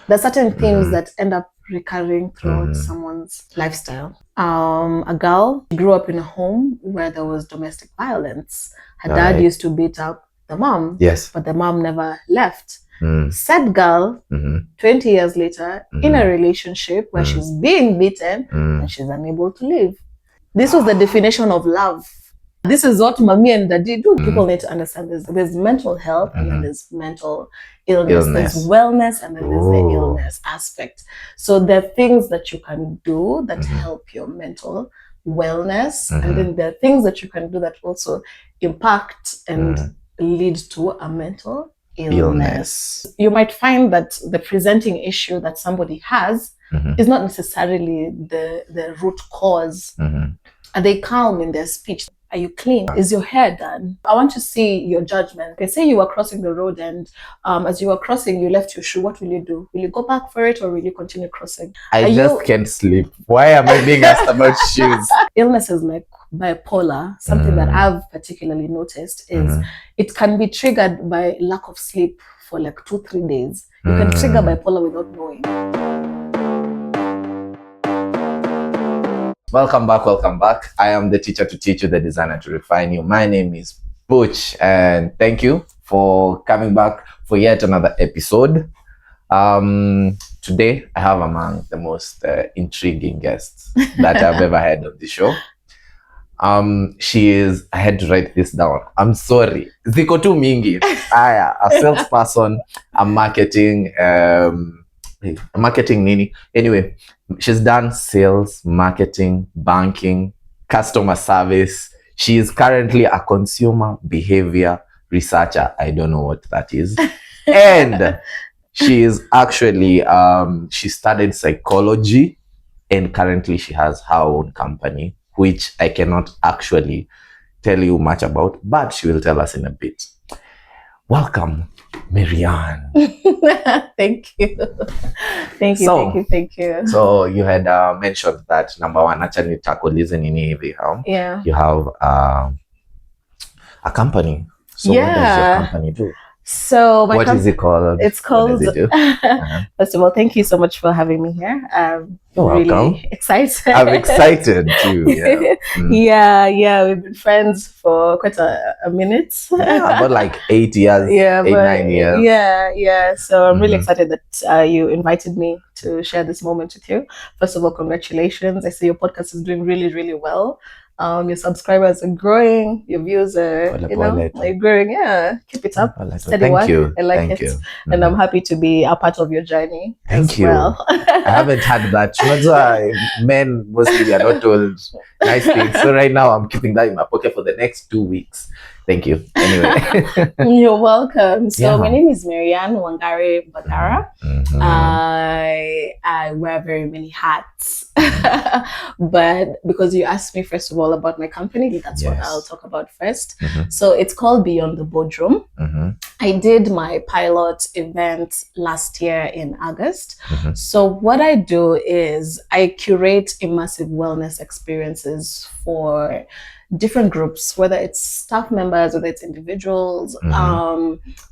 There's certain themes that end up recurring throughout someone's lifestyle. A girl grew up in a home where there was domestic violence. Her dad used to beat up the mom, but the mom never left. Said girl, 20 years later, in a relationship where she's being beaten and she's unable to leave. This was the definition of love. This is what mommy and daddy do. People need to understand there's mental health and then there's mental illness. There's wellness and then there's the illness aspect. So there are things that you can do that help your mental wellness, and then there are things that you can do that also impact and lead to a mental illness. You might find that the presenting issue that somebody has is not necessarily the root cause. Are they calm in their speech? Are you clean? Is your hair done? I want to see your judgment. Okay, say you were crossing the road and as you were crossing, you left your shoe. What will you do? Will you go back for it or will you continue crossing? I just can't sleep. Why am I being asked about shoes? Illnesses like bipolar, something that I've particularly noticed is it can be triggered by lack of sleep for like 2-3 days. You can trigger bipolar without knowing. Welcome back. I am the teacher to teach you, the designer to refine you. My name is Butch, and thank you for coming back for yet another episode. Today, I have among the most intriguing guests that I've ever had on the show. She is, I had to write this down. I'm sorry. Ziko tu mingi. A salesperson, a marketing nini. Anyway, she's done sales, marketing, banking, customer service. She is currently a consumer behavior researcher. I don't know what that is. And she is actually, she studied psychology, and currently she has her own company, which I cannot actually tell you much about, but she will tell us in a bit. Welcome, Maryann. Thank you. Thank you. So you had mentioned that number one, actually tackle listening hivi. Yeah. You have a company. So what does your company do? So what is it called? It's called. What does it do? First of all, thank you so much for having me here. You're really welcome. Excited. I'm excited too. Yeah. Yeah. We've been friends for quite a minute. Yeah, about like 8 years. Yeah, 9 years. Yeah. So I'm really excited that you invited me to share this moment with you. First of all, congratulations. I see your podcast is doing really, really well. Your subscribers are growing, your views are, are growing. Yeah, keep it up. Steady work. You. I like it. And I'm happy to be a part of your journey. Thank you. Well. I haven't had that. That's why men mostly are not told nice things. So right now I'm keeping that in my pocket for the next 2 weeks. Thank you. Anyway. You're welcome. So my name is Maryann Wangari Badara. I wear very many hats. But because you asked me first of all about my company, that's what I'll talk about first. So it's called Beyond the Boardroom. I did my pilot event last year in August. So what I do is I curate immersive wellness experiences for different groups, whether it's staff members, whether it's individuals.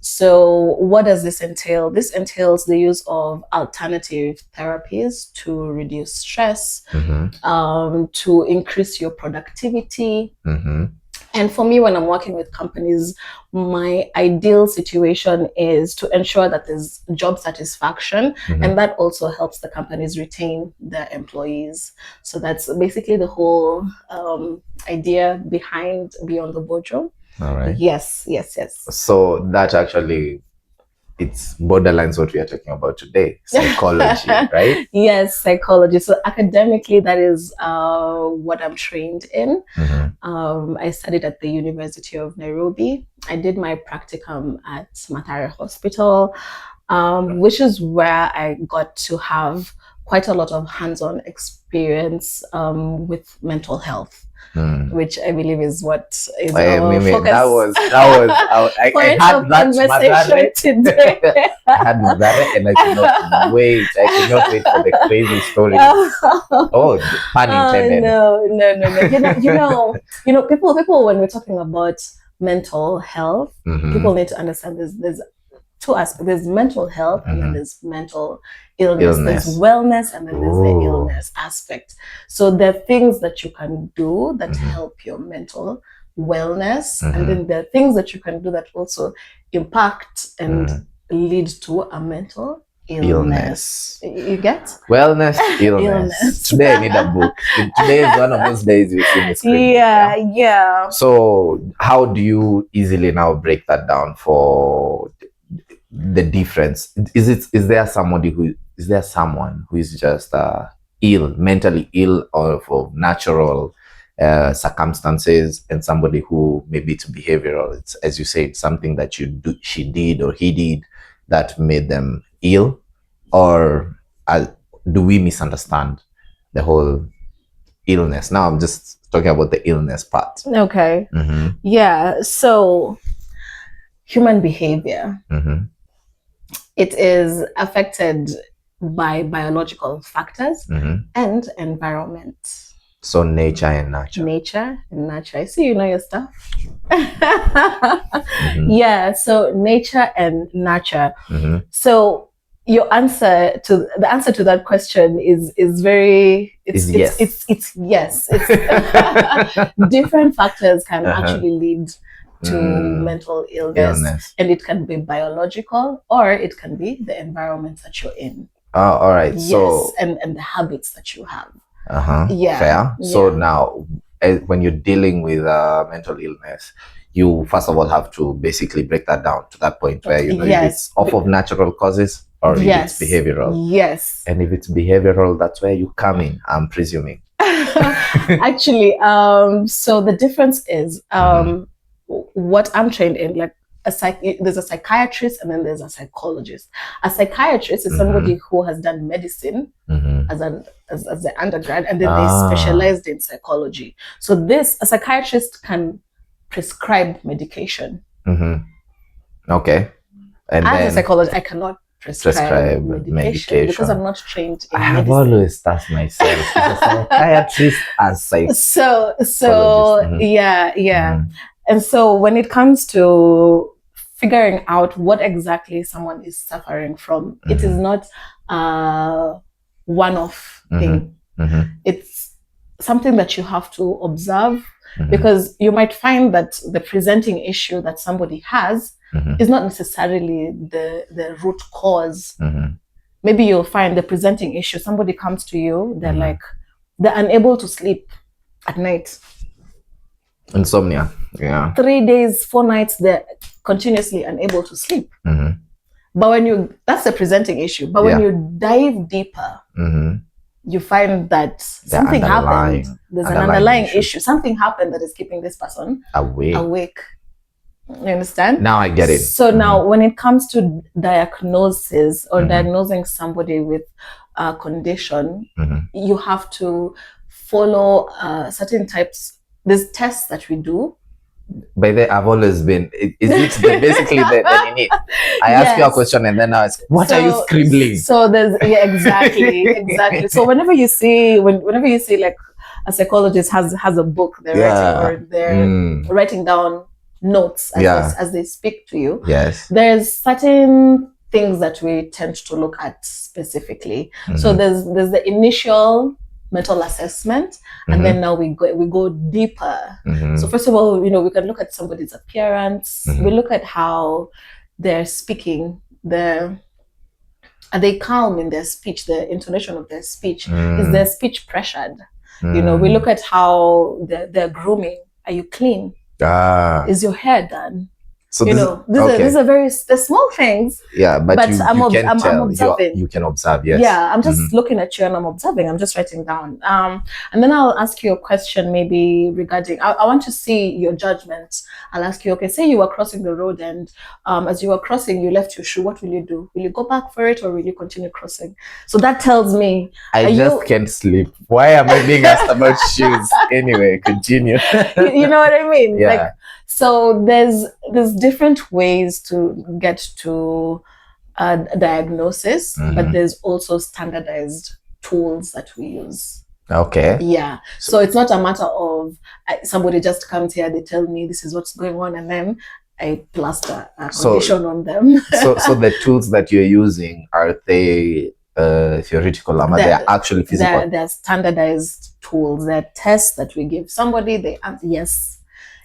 So what does this entail? This entails the use of alternative therapies to reduce stress, to increase your productivity. And for me, when I'm working with companies, my ideal situation is to ensure that there's job satisfaction, and that also helps the companies retain their employees. So that's basically the whole idea behind Beyond the Boardroom. All right. Yes. So that actually, it's borderlines what we are talking about today, psychology, right? Yes, psychology. So academically, that is what I'm trained in. I studied at the University of Nairobi. I did my practicum at Mathare Hospital, which is where I got to have quite a lot of hands-on experience with mental health. Which I believe is what is our focus. That was I had that conversation today. I had Mathare and I cannot wait for the crazy stories. Oh, pun intended. No. You know, people when we're talking about mental health, people need to understand there's two aspects. There's mental health and then there's mental illness. There's wellness and then there's the illness aspect. So there are things that you can do that help your mental wellness, and then there are things that you can do that also impact and lead to a mental illness. You get? Wellness, illness. Today I need a book. Today is one of those days you see me screaming. Yeah. So how do you easily now break that down for the difference? Is there someone who is just ill, mentally ill, or for natural circumstances, and somebody who maybe it's behavioral? It's, as you said, something that she did or he did that made them ill, or do we misunderstand the whole illness? Now I'm just talking about the illness part. Okay. Yeah. So human behavior, it is affected by biological factors and environment. So nature and nurture. I see you know your stuff. Yeah, so nature and nurture. So the answer to that question is very it's yes. It's yes. It's different factors can actually lead to mental illness, and it can be biological or it can be the environment that you're in. Oh, all right. Yes, so and the habits that you have. Yeah. Fair. So now, when you're dealing with mental illness, you first of all have to basically break that down to that point where if it's off of natural causes or if it's behavioral. Yes. And if it's behavioral, that's where you come in, I'm presuming. Actually, so the difference is what I'm trained in, like there's a psychiatrist and then there's a psychologist. A psychiatrist is somebody who has done medicine as an undergrad, and then they specialized in psychology. So a psychiatrist can prescribe medication. Okay. And as then a psychologist, I cannot prescribe medication because I'm not trained in medicine. I have always asked myself, is a psychiatrist as psychologist? So yeah. And so when it comes to figuring out what exactly someone is suffering from, it is not a one-off thing. It's something that you have to observe, because you might find that the presenting issue that somebody has is not necessarily the root cause. Maybe you'll find the presenting issue, somebody comes to you, they're unable to sleep at night. Insomnia. Yeah. 3 days, 4 nights, they're continuously unable to sleep. But that's a presenting issue. But when you dive deeper, you find that something happened. There's an underlying issue. Something happened that is keeping this person awake. You understand? Now I get it. So now when it comes to diagnosis or diagnosing somebody with a condition, you have to follow certain types. There's tests that we do. By the way, I've always been, is it basically the you need? I ask you a question and then I ask, what are you scribbling? So there's, exactly. So whenever you see like a psychologist has a book they're writing, or they're writing down notes as they speak to you. Yes. There's certain things that we tend to look at specifically. So there's the initial mental assessment, and then now we go deeper. So first of all, we can look at somebody's appearance. We look at how they're speaking. Are they calm in their speech? The intonation of their speech. Is their speech pressured? We look at how they're grooming. Are you clean? Is your hair done? So these are very small things. Yeah, but I'm observing. You can observe, yes. Yeah, I'm just looking at you and I'm observing. I'm just writing down. And then I'll ask you a question maybe regarding, I want to see your judgment. I'll ask you, okay, say you were crossing the road and as you were crossing, you left your shoe. What will you do? Will you go back for it or will you continue crossing? So that tells me. I just can't sleep. Why am I being asked about shoes? Anyway, continue. You know what I mean? Yeah. So there's different ways to get to a diagnosis, but there's also standardized tools that we use. Okay. Yeah. So it's not a matter of somebody just comes here, they tell me this is what's going on, and then I plaster a condition on them. so the tools that you're using, are they theoretical? Are they actually physical? They're standardized tools. They're tests that we give somebody. They answer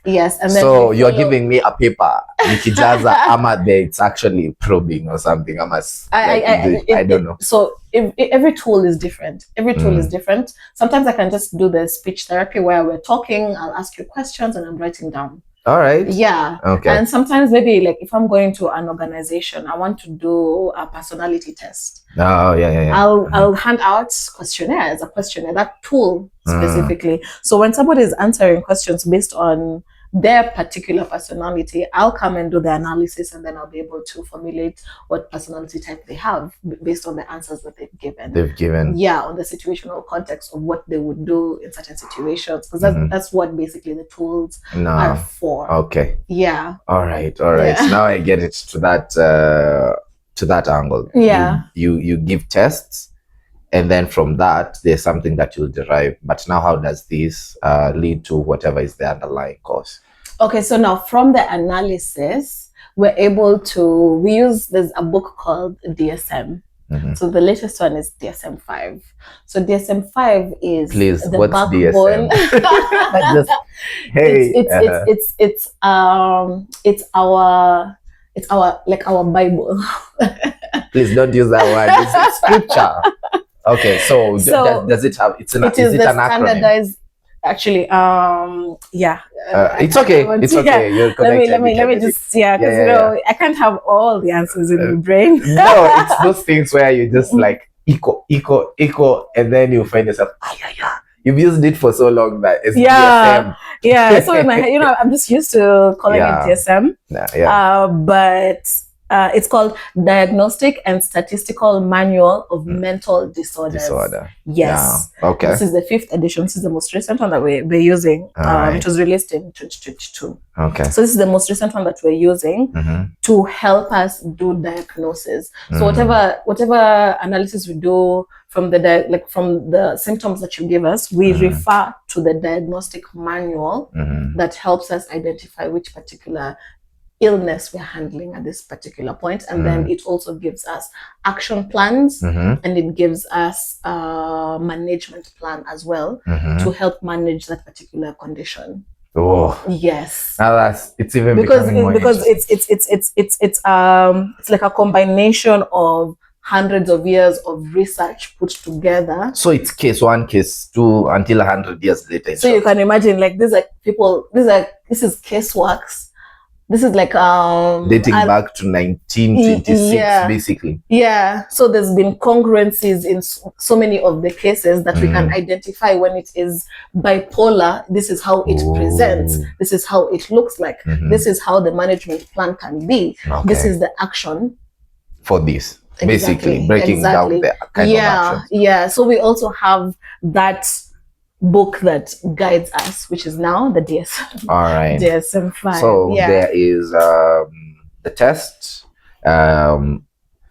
yes, and then so you're giving me a paper, nikijaza ama it's actually probing or something. I don't know. So every tool is different. Every tool is different. Sometimes I can just do the speech therapy where we're talking. I'll ask you questions and I'm writing down. All right. Yeah. Okay. And sometimes maybe like if I'm going to an organization, I want to do a personality test. Oh yeah. I'll hand out questionnaires, a questionnaire, that tool specifically. So when somebody is answering questions based on their particular personality, I'll come and do the analysis, and then I'll be able to formulate what personality type they have based on the answers that they've given. Yeah, on the situational context of what they would do in certain situations, because that's what basically the tools are for. Okay. Yeah. All right. Yeah. So now I get it to that angle. Yeah. You give tests, and then from that there's something that you'll derive. But now how does this lead to whatever is the underlying cause? Okay, so now from the analysis, we're able to, there's a book called DSM. So the latest one is DSM-5. So DSM-5 is the what's backbone. DSM? It's our Bible. Please don't use that word. It's scripture. Okay, so does it have? Is it an acronym? Actually, yeah. It's okay. It's okay. You're connected. Let me just because I can't have all the answers in my brain. No, it's those things where you just like echo, and then you find yourself. You've used it for so long that it's DSM. Yeah. So in my head, I'm just used to calling it DSM. But it's called Diagnostic and Statistical Manual of Mental Disorders. Yes. Yeah. Okay. This is the 5th edition. This is the most recent one that we're using. It was released in 2022. Okay. So this is the most recent one that we're using to help us do diagnosis. So whatever analysis we do from the symptoms that you give us, we refer to the diagnostic manual that helps us identify which particular illness we're handling at this particular point, and then it also gives us action plans, and it gives us a management plan as well to help manage that particular condition. Oh yes, now it's even because it's like a combination of hundreds of years of research put together. So it's case 1, case 2 until 100 years later. So you can imagine, like, this is caseworks. This is like dating back to 1926, basically. Yeah. So there's been congruencies in so many of the cases that we can identify. When it is bipolar, this is how it presents. This is how it looks like. This is how the management plan can be. Okay. This is the action for this. Basically breaking down the kind of actions. Yeah. So we also have that book that guides us, which is now the DSM. All right. DSM-5. So there is the test,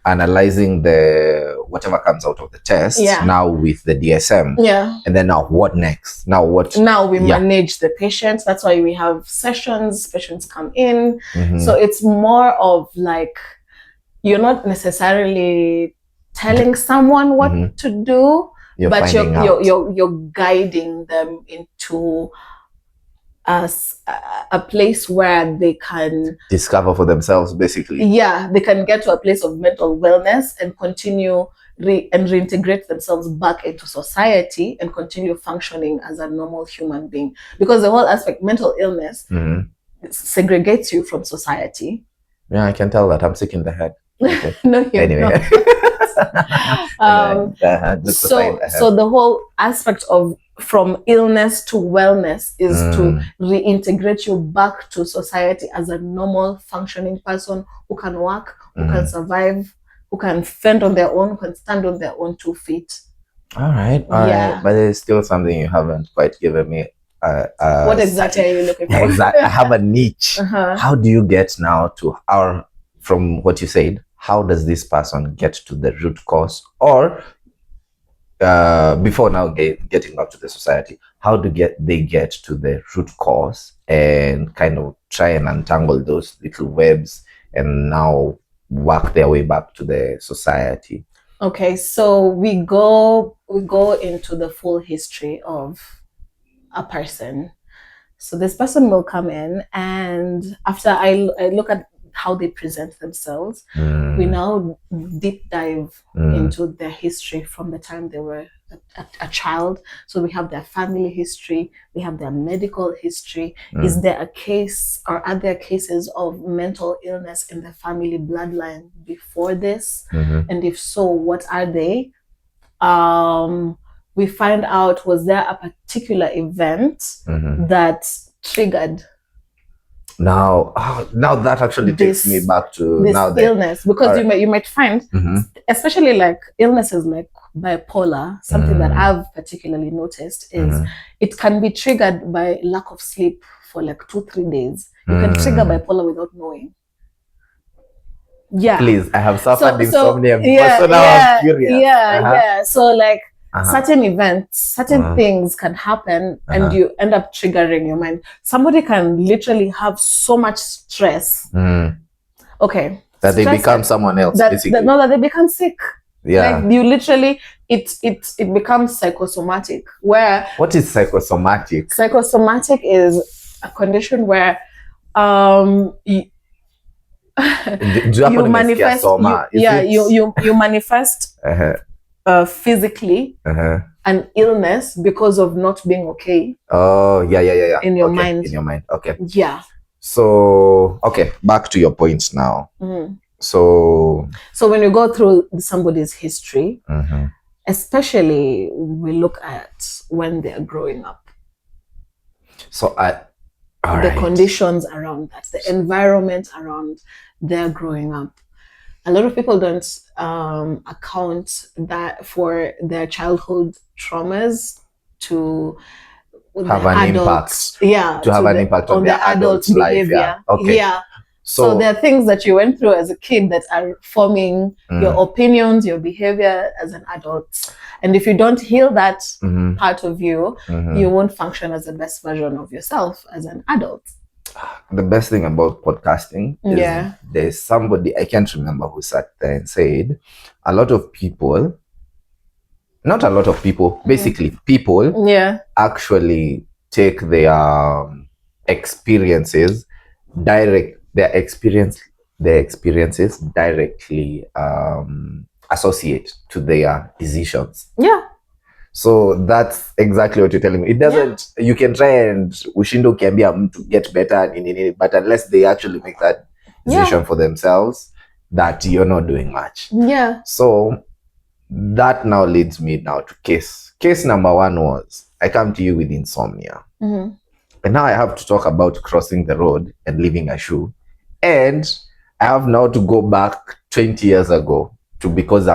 analyzing the whatever comes out of the test. Now with the DSM. And then now what next? Now we manage the patients. That's why we have sessions. Patients come in. So it's more of like, you're not necessarily telling someone what to do. But you're guiding them into a place where they can discover for themselves, basically. Yeah, they can get to a place of mental wellness and continue and reintegrate themselves back into society and continue functioning as a normal human being. Because the whole aspect, mental illness, segregates you from society. Yeah, I can tell that. I'm sick in the head. Okay. No, anyway. So the whole aspect of from illness to wellness is to reintegrate you back to society as a normal functioning person who can work, who can survive, who can fend on their own, who can stand on their own 2 feet. All right. But there's still something you haven't quite given me. What exactly are you looking for? Exactly. I have a niche. How do you get now to from what you said, how does this person get to the root cause? Or before now getting back to the society, how they get to the root cause and kind of try and untangle those little webs and now work their way back to the society. Okay, so we go into the full history of a person. So this person will come in, and after I look at how they present themselves, we now deep dive into their history from the time they were a child. So we have their family history, we have their medical history. Is there a case, or are there cases of mental illness in the family bloodline before this? And if so, what are they? We find out, was there a particular event that triggered now that actually takes me back to this now illness? Because you might find, especially like illnesses like bipolar, something that I've particularly noticed is it can be triggered by lack of sleep for like 2-3 days. You can trigger bipolar without knowing. Yeah, please, I have suffered insomnia before, so now I'm curious. So like certain events, certain things can happen and you end up triggering your mind. Somebody can literally have so much stress, okay, that they become someone else, basically. That they become sick. Yeah, like you literally, it becomes psychosomatic. Where what is psychosomatic? Psychosomatic is a condition where you manifest you manifest physically an illness because of not being okay. In your mind. Okay. Yeah. So okay, back to your point now. So when you go through somebody's history, especially we look at when they're growing up. So the conditions around that, the environment around their growing up. A lot of people don't account that for their childhood traumas to have an impact. Yeah, to have an impact on their adult behavior. Life. Yeah. Okay. Yeah. So there are things that you went through as a kid that are forming your opinions, your behavior as an adult. And if you don't heal that part of you, you won't function as the best version of yourself as an adult. The best thing about podcasting is there's somebody, I can't remember who sat there and said, basically people actually take their experiences directly associate to their decisions. Yeah. So that's exactly what you're telling me. It doesn't, you can try and ushindo kiambia to get better, but unless they actually make that decision for themselves, that you're not doing much. Yeah. So that now leads me now to case number 1 was, I come to you with insomnia. And now I have to talk about crossing the road and leaving a shoe. And I have now to go back 20 years ago because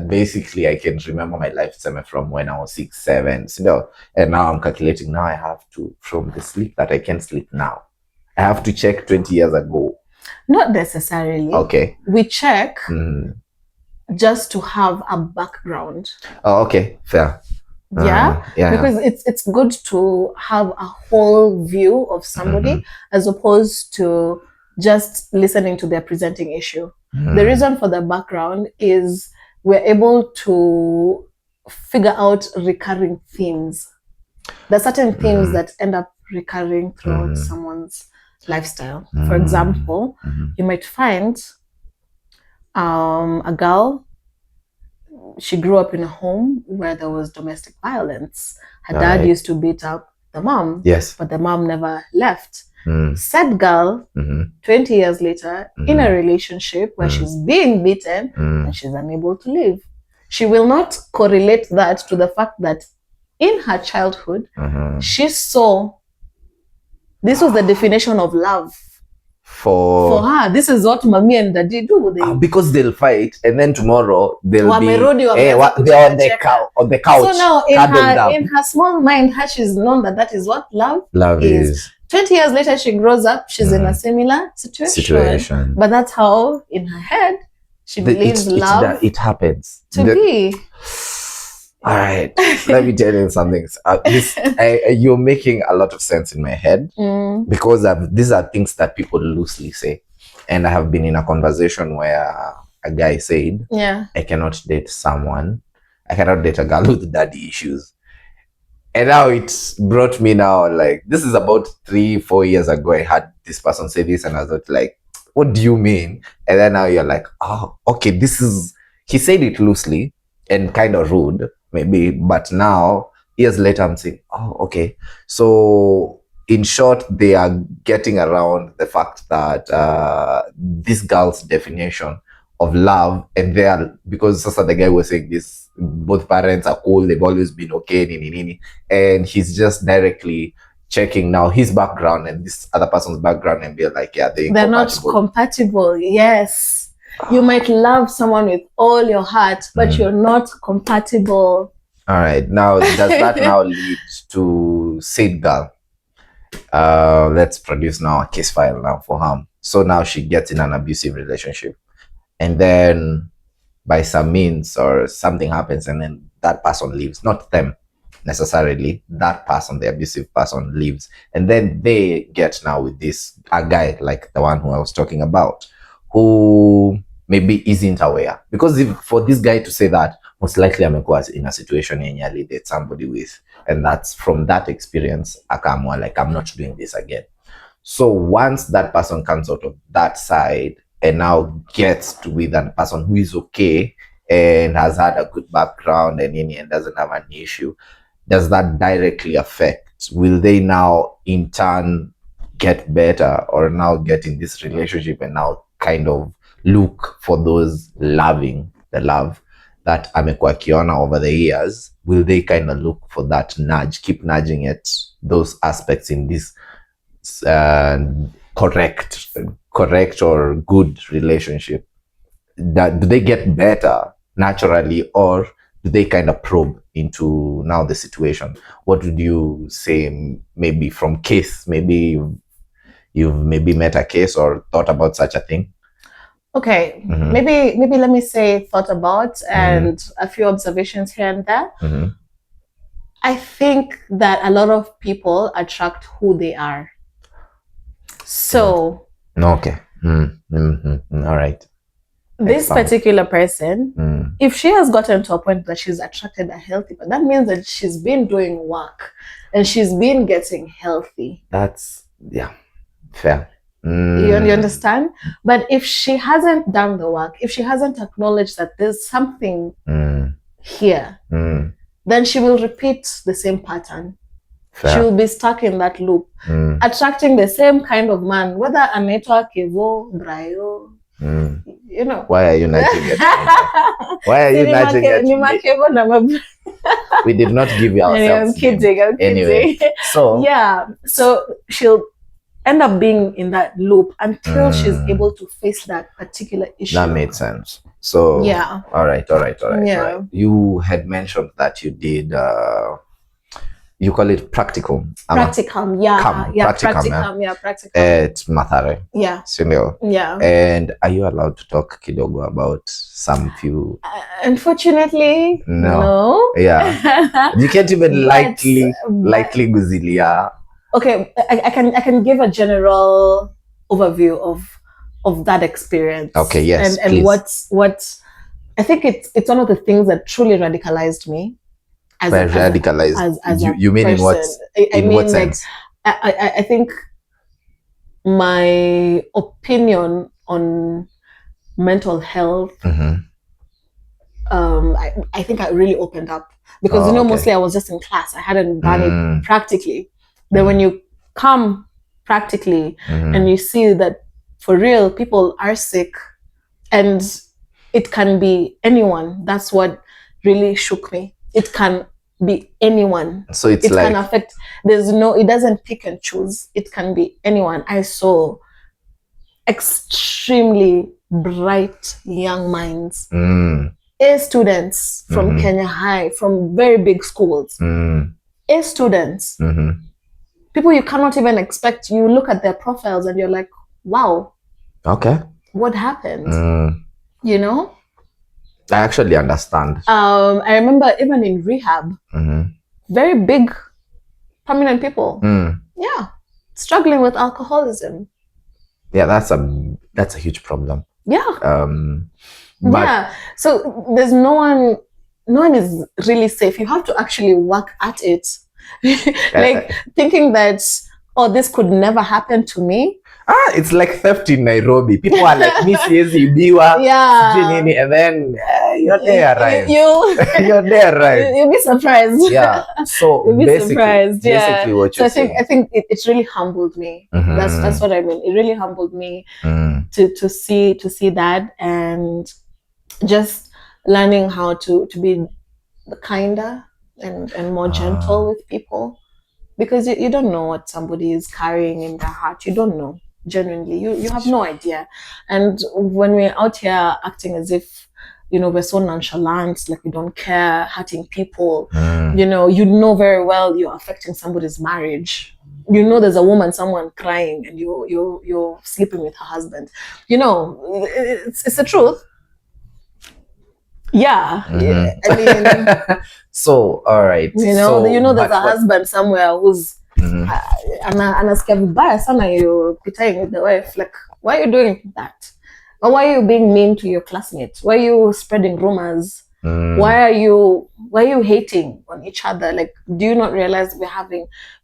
basically I can remember my lifetime from when I was 6, 7, and now I'm calculating. Now I have to, from the sleep that I can sleep now, I have to check 20 years ago. Not necessarily. Okay. We check just to have a background. Oh, okay, fair. Yeah, because it's good to have a whole view of somebody as opposed to just listening to their presenting issue. The reason for the background is we're able to figure out recurring themes. There are certain themes that end up recurring throughout someone's lifestyle. For example, you might find a girl, she grew up in a home where there was domestic violence. Her dad used to beat up the mom, but the mom never left. Said girl, 20 years later, in a relationship where she's being beaten and she's unable to leave. She will not correlate that to the fact that in her childhood, she saw this was the definition of love. For her, this is what mommy and daddy do. Because they'll fight, and then tomorrow they're on the couch. So now in her small mind, she's known that is what love is. 20 years later, she grows up, she's in a similar situation. But that's how, in her head, she believes love it happens to be. All right, let me tell you something. You're making a lot of sense in my head because these are things that people loosely say. And I have been in a conversation where a guy said, I cannot date I cannot date a girl with daddy issues. And now it brought me now, like, this is about 3-4 years ago. I had this person say this, and I was like, what do you mean? And then now you're like, oh, okay, he said it loosely and kind of rude, maybe, but now, years later, I'm saying, oh, okay. So, in short, they are getting around the fact that this girl's definition of love, and they are, because Sasa, the guy was saying this, both parents are cool, they've always been okay, and he's just directly checking now his background and this other person's background and be like, yeah, they're not compatible. Yes, you might love someone with all your heart, but you're not compatible. All right, now does that now lead to said girl? Let's produce now a case file now for harm. So now she gets in an abusive relationship, and then by some means or something happens, and then that person leaves. Not them necessarily, that person, the abusive person, leaves, and then they get now with a guy like the one who I was talking about, who maybe isn't aware. Because for this guy to say that, most likely amekuwa in a situation yenye date somebody with, and that's from that experience akamwa like, I'm not doing this again. So once that person comes out of that side and now gets with a person who is okay and has had a good background and doesn't have an issue, does that directly affect? Will they now in turn get better or now get in this relationship and now kind of look for those the love that amekuwa akiona over the years? Will they kind of look for that nudge, keep nudging at those aspects in this correct or good relationship? Do they get better naturally, or do they kind of probe into now the situation? What would you say, maybe from case, maybe you've maybe met a case or thought about such a thing? Okay, maybe let me say thought about and a few observations here and there. I think that a lot of people attract who they are. So okay. All right. This particular person, if she has gotten to a point that she's attracted a healthy, but that means that she's been doing work and she's been getting healthy. That's, fair. You understand? But if she hasn't done the work, if she hasn't acknowledged that there's something here, then she will repeat the same pattern. Fair. She will be stuck in that loop, attracting the same kind of man, whether anaitwa Kevo, Brayo, you know. Why are you nudging it? Why are you nudging it? We did not give you ourselves. I'm kidding. Anyway, so she'll end up being in that loop until she's able to face that particular issue. That made sense. So all right. You had mentioned that you did you call it practicum. Practicum. At Mathare. Sindio. Yeah. And are you allowed to talk kidogo about some few? Unfortunately, no. Yeah. You can't even lightly guzilia. Okay, I can give a general overview of that experience. Okay, yes. And what I think it's one of the things that truly radicalized me. As you mean person. In what sense? I think my opinion on mental health, I think I really opened up because mostly I was just in class. I hadn't done it practically. Then when you come practically and you see that for real people are sick and it can be anyone, that's what really shook me. It can be anyone. So it can affect. It doesn't pick and choose. It can be anyone. I saw extremely bright young minds, A students from Kenya High, from very big schools, A students, people you cannot even expect. You look at their profiles and you're like, wow, okay, what happened? You know? I actually understand. I remember even in rehab, very big, prominent people, yeah, struggling with alcoholism. Yeah, that's a huge problem. Yeah. But yeah. So there's no one is really safe. You have to actually work at it. Like thinking that, oh, this could never happen to me. It's like theft in Nairobi. People are like, "Mi siwezi ibiwa." Yeah. And then you're there, right? You're there, right? You'll be surprised. Yeah. So you'll be surprised. Yeah. Basically, what you're saying. I think it really humbled me. That's what I mean. It really humbled me to see that, and just learning how to be kinder and more gentle with people, because you don't know what somebody is carrying in their heart. You don't know. Genuinely, you have no idea. And when we're out here acting as if, we're so nonchalant, like we don't care, hurting people, you know very well you're affecting somebody's marriage. There's a woman, someone crying, and you're sleeping with her husband. It's the truth. Yeah. I mean, so all right. There's a husband somewhere who's anasikia vibaya sana you pitting with the wife. Like, why are you doing that? Or why are you being mean to your classmates? Why are you spreading rumors? Why are you hating on each other? Like, do you not realize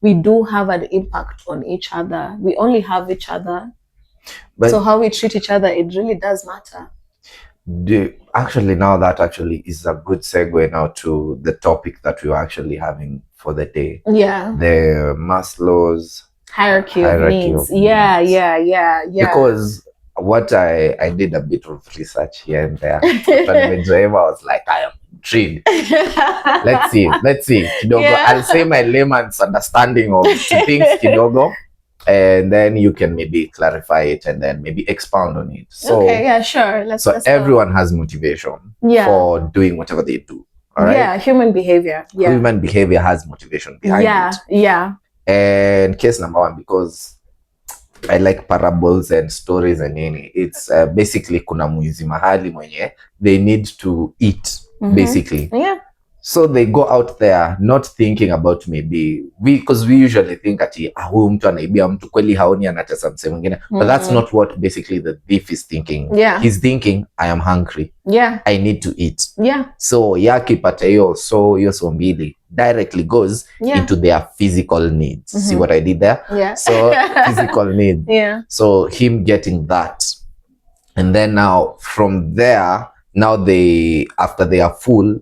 we do have an impact on each other? We only have each other. So how we treat each other, it really does matter. Actually, now that actually is a good segue now to the topic that we were actually having for the day. Yeah. The Maslow's hierarchy of needs. Yeah. Because what I did a bit of research here and there. I was like, I am intrigued. Let's see. Kidogo. Yeah. I'll say my layman's understanding of things, kidogo. And then you can maybe clarify it and then maybe expound on it. So, okay, yeah, sure. Let's everyone has motivation for doing whatever they do. All right? Yeah, human behavior. Yeah. Human behavior has motivation behind it. Yeah. And case number one, because I like parables and stories and it's basically kuna mwizi mahali mwenye they need to eat, basically. Yeah. So they go out there not thinking about maybe because we usually think ati huyu mtu anaibia mtu kweli haoni anatesa mse mwingine, but that's not what basically the thief is thinking. Yeah. He's thinking, I am hungry. Yeah. I need to eat. Yeah. So yakipata hiyo so mbili directly goes into their physical needs. See what I did there? Yeah. So physical needs. Yeah. So him getting that. And then now from there, now after they are full,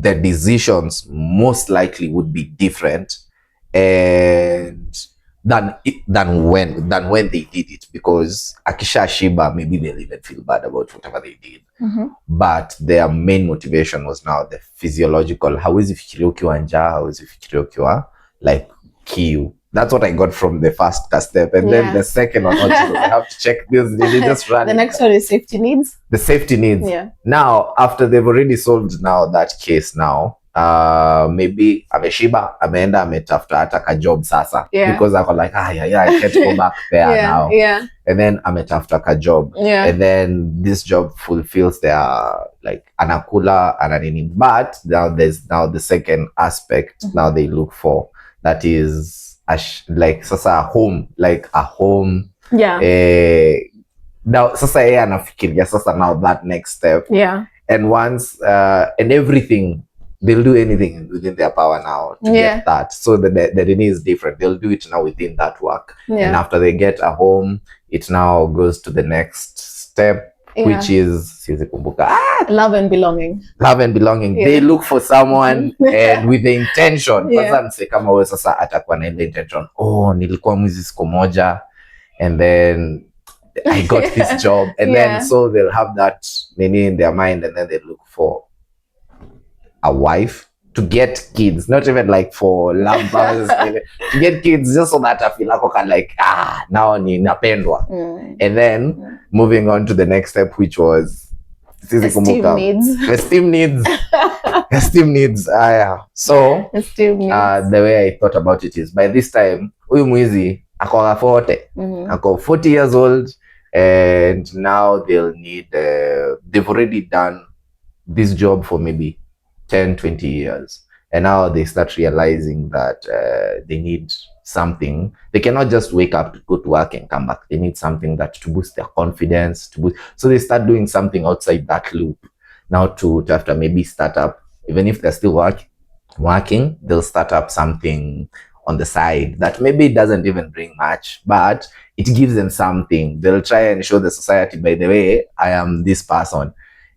the decisions most likely would be different and than when they did it, because akisha shiba, maybe they'll even feel bad about whatever they did. But their main motivation was now the physiological. Hawezi fikiria ukiwa njaa, hawezi fikiria ukiwa like kiu. That's what I got from the first step. And then the second one, I have to check this. They just run. The next one is safety needs. The safety needs. Yeah. Now, after they've already solved now that case now, maybe ameshiba, ameenda ametafuta hata ka job sasa. Yeah. Because I was like, I can't go back there now. Yeah. And then ametafuta ka job. Yeah. And then this job fulfills their like anakula, ananini. But now there's now the second aspect now they look for. That is like sasa a home. Yeah. Now sasa yeye anafikiria sasa now that next step. Yeah. And once and everything, they'll do anything within their power now to get that. So the need is different. They'll do it now within that work. Yeah. And after they get a home, it now goes to the next step. Which is love and belonging. Yeah. They look for someone and with the intention. Kama wewe sasa atakuwa na ile intention. Oh, nilikuwa mwizi siku moja and then I got this job and then so they'll have that in their mind, and then they look for a wife to get kids, not even like for love to get kids just so that I feel like now ni napendwa. And then moving on to the next step, which was esteem needs. Esteem needs. So the way I thought about it is, by this time huyu mwizi ako 40. Ako 40 years old, and now they'll need they've already done this job for maybe 10, 20 years. And now they start realizing that they need something. They cannot just wake up to go to work and come back. They need something that to boost their confidence, so they start doing something outside that loop. Now to have to maybe start up, even if they're still working, they'll start up something on the side that maybe doesn't even bring much, but it gives them something. They'll try and show the society, by the way, I am this person.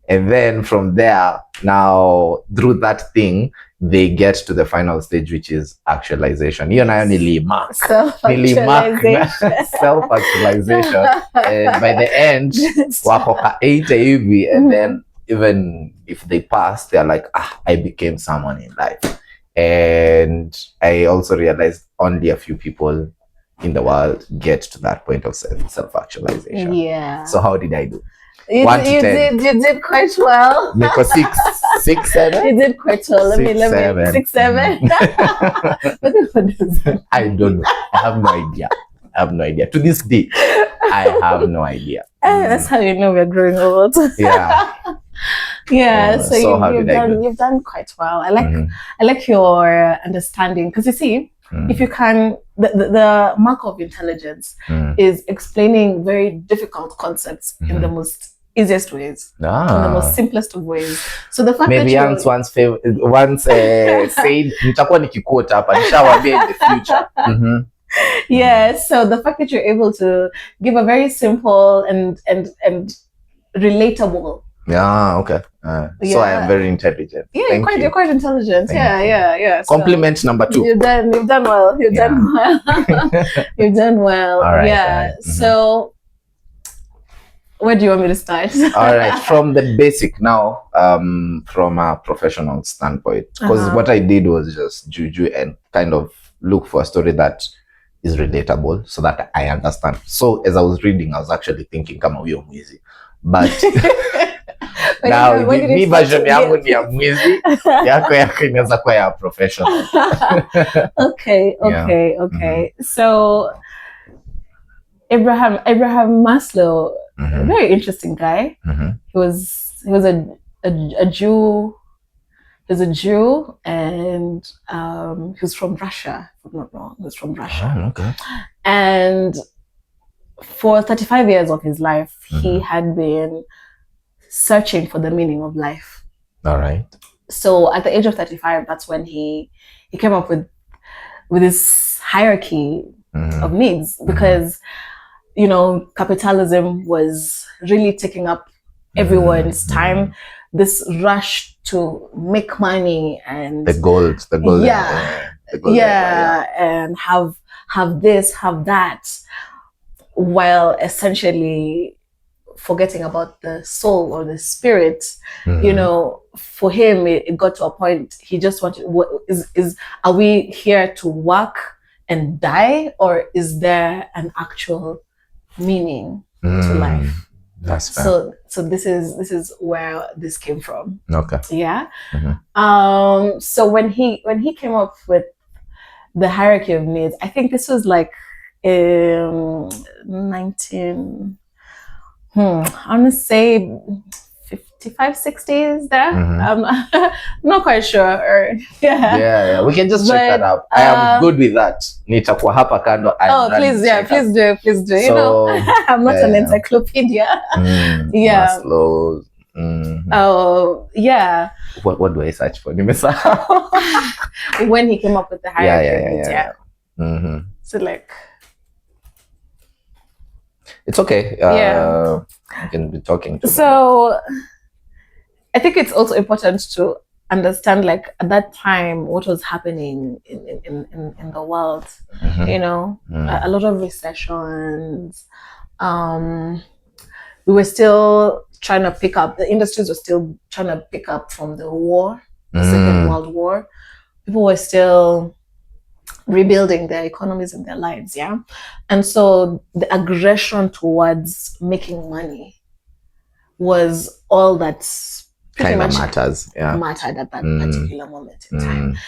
And then from there, now through that thing, they get to the final stage, which is actualization. You and I only mark self-actualization. And by the end, wako ka 80 hivi, and then even if they pass, they're like, I became someone in life. And I also realized only a few people in the world get to that point of self-actualization. Yeah. So how did I do? You did quite well. Make a 6, 7. You did quite well. Let me 6, 7. I don't know. I have no idea. To this day, I have no idea. That's how you know we're growing old. Yeah. Yeah. So you've done quite well. I like your understanding, because you see, if you can, the mark of intelligence is explaining very difficult concepts in the most easiest ways, in the most simplest of ways. So the fact maybe that once said nitakuwa nikikota hapa nishawaambia in the future. Yeah, so the fact that you're able to give a very simple and relatable. Yeah, okay. So I am very intelligent. Yeah, you're quite intelligent. Yeah. Compliment number 2. You've done well. You've done well. You've done well. All right, yeah. So where do you want me to start? All right, from the basic now, from a professional standpoint, because what I did was just juju and kind of look for a story that is relatable so that I understand. So as I was reading, I was actually thinking kama huyo mwizi, but now mi version yangu ni ya mwizi, yako inaweza kuwa ya professional. Okay. So Abraham Maslow, a very interesting guy. He was a Jew. He was a Jew, and he was from Russia, if I'm not wrong. He was from Russia. Oh, okay. And for 35 years of his life, he had been searching for the meaning of life. All right. So at the age of 35, that's when he came up with this hierarchy of needs, because you know, capitalism was really taking up everyone's time. This rush to make money and the gold, and have this, have that, while essentially forgetting about the soul or the spirit. You know, for him, it got to a point he just wanted, are we here to work and die, or is there an actual meaning to life? That's fair. So this is where this came from. Okay. Yeah. So when he came up with the hierarchy of needs, I think this was like 19. I want to say 55, 60s there. I'm not quite sure. Yeah. We can just check that out. I am good with that. Nitakuwa hapa kando. Please do. You know, I'm not an encyclopedia. Maslow. Oh, yeah. What do I search for? When he came up with the hierarchy. So like, it's okay. I can be talking to so I think it's also important to understand, like, at that time, what was happening in the world. You know, a lot of recessions. We were still trying to pick up. The industries were still trying to pick up from the war, the Second World War. People were still rebuilding their economies and their lives, and so the aggression towards making money was all that pretty much mattered at that particular moment in time.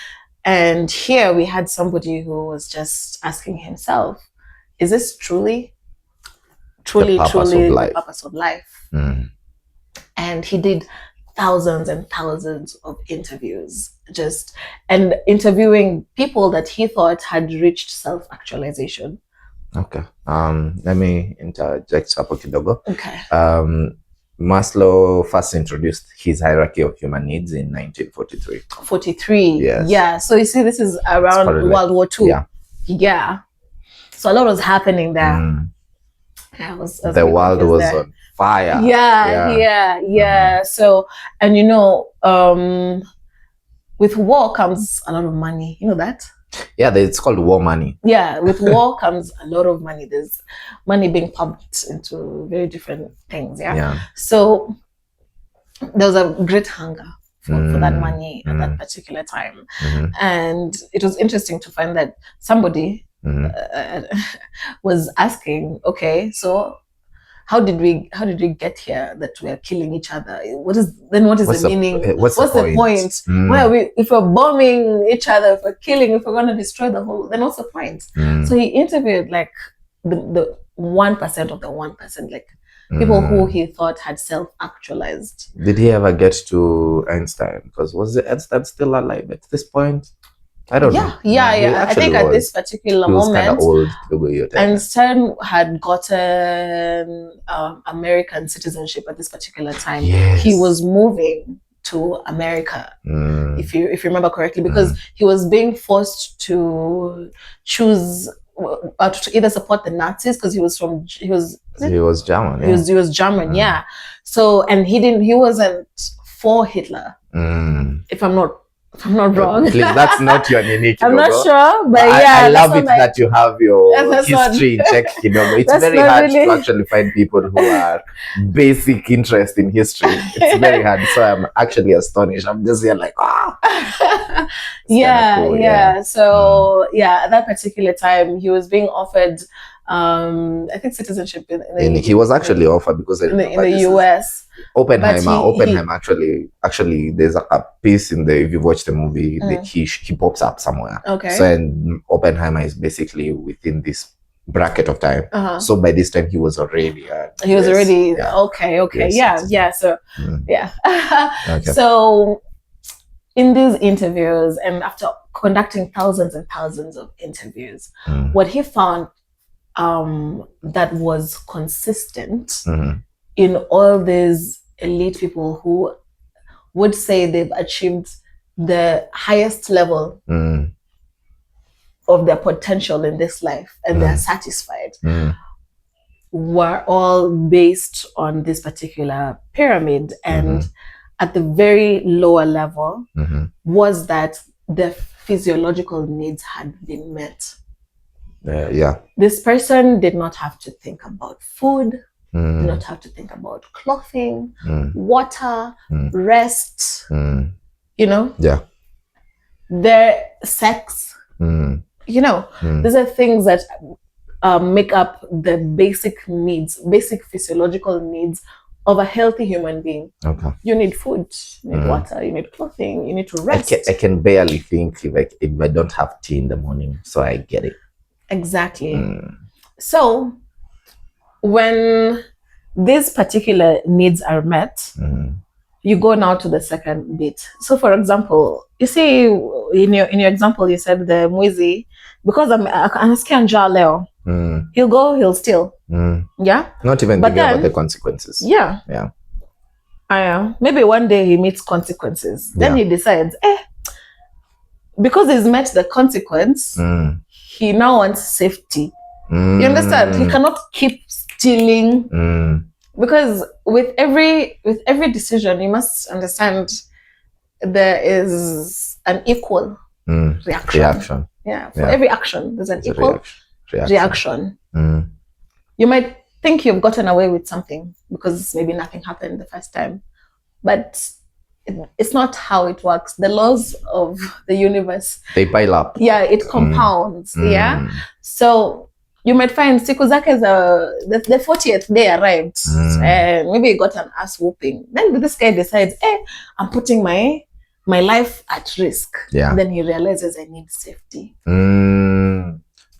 And here we had somebody who was just asking himself, is this truly the purpose of life? And he did thousands and thousands of interviews, and interviewing people that he thought had reached self-actualization. Okay. Let me interject hapo kidogo. Okay. Maslow first introduced his hierarchy of human needs in 1943. 43. Yes. Yeah. So you see, this is around World War II. Yeah. Yeah. So a lot was happening there. The world was there. On fire. Yeah. So, and with war comes a lot of money. You know that? Yeah, it's called war money. Yeah, with war comes a lot of money. There's money being pumped into very different things. Yeah. So there was a great hunger for that money at that particular time. And it was interesting to find that somebody was asking, okay, so how did we get here that we are killing each other? What is the meaning? What's the point? Why are we, if we're bombing each other, if we're killing, if we're going to destroy the whole, then what's the point? So he interviewed like the 1% of the 1%, like people who he thought had self-actualized. Did he ever get to Einstein? Because was Einstein still alive at this point? I don't know. Yeah. I think at this particular moment, old, Einstein had gotten American citizenship at this particular time. Yes. He was moving to America, if you remember correctly, because he was being forced to choose to either support the Nazis, because he was German. Yeah. He was German, yeah. So, and he wasn't for Hitler, if I'm not wrong. Please, that's not your unique. I'm not sure, but I love it that you have your history check. It's very hard to actually find people who are basic interest in history. It's very hard. So I'm actually astonished. I'm just here like, yeah. So at that particular time, he was being offered, I think, citizenship he was actually offered because in the US. Oppenheimer actually there's a piece in if you watch the movie, that he pops up somewhere. Okay. So, and Oppenheimer is basically within this bracket of time. So by this time he was already okay. Yeah. So okay. So in these interviews, and after conducting thousands and thousands of interviews, what he found that was consistent in all these elite people who would say they've achieved the highest level of their potential in this life and they're satisfied, were all based on this particular pyramid. And at the very lower level was that the physiological needs had been met. This person did not have to think about food, did not have to think about clothing, water, rest, their sex, these are things that make up the basic needs, basic physiological needs of a healthy human being. Okay. You need food, you need water, you need clothing, you need to rest. I can barely think if I don't have tea in the morning, so I get it. Exactly. So when these particular needs are met, you go now to the second bit. So for example, you see in your example, you said the mwizi, because I'm scared leo. He'll go, he'll steal. Yeah. Not even thinking about the consequences. Yeah. Maybe one day he meets consequences. Then he decides, because he's met the consequence, he now wants safety. You understand? He cannot keep stealing, because with every decision, you must understand there is an equal reaction. Yeah, for every action, there's an equal reaction. You might think you've gotten away with something because maybe nothing happened the first time, but it's not how it works. The laws of the universe, they pile up. Yeah, it compounds. Yeah, so you might find siku zake the 40th day arrived, and maybe he got an ass whooping. Then this guy decides, I'm putting my life at risk. Yeah. Then he realizes I need safety.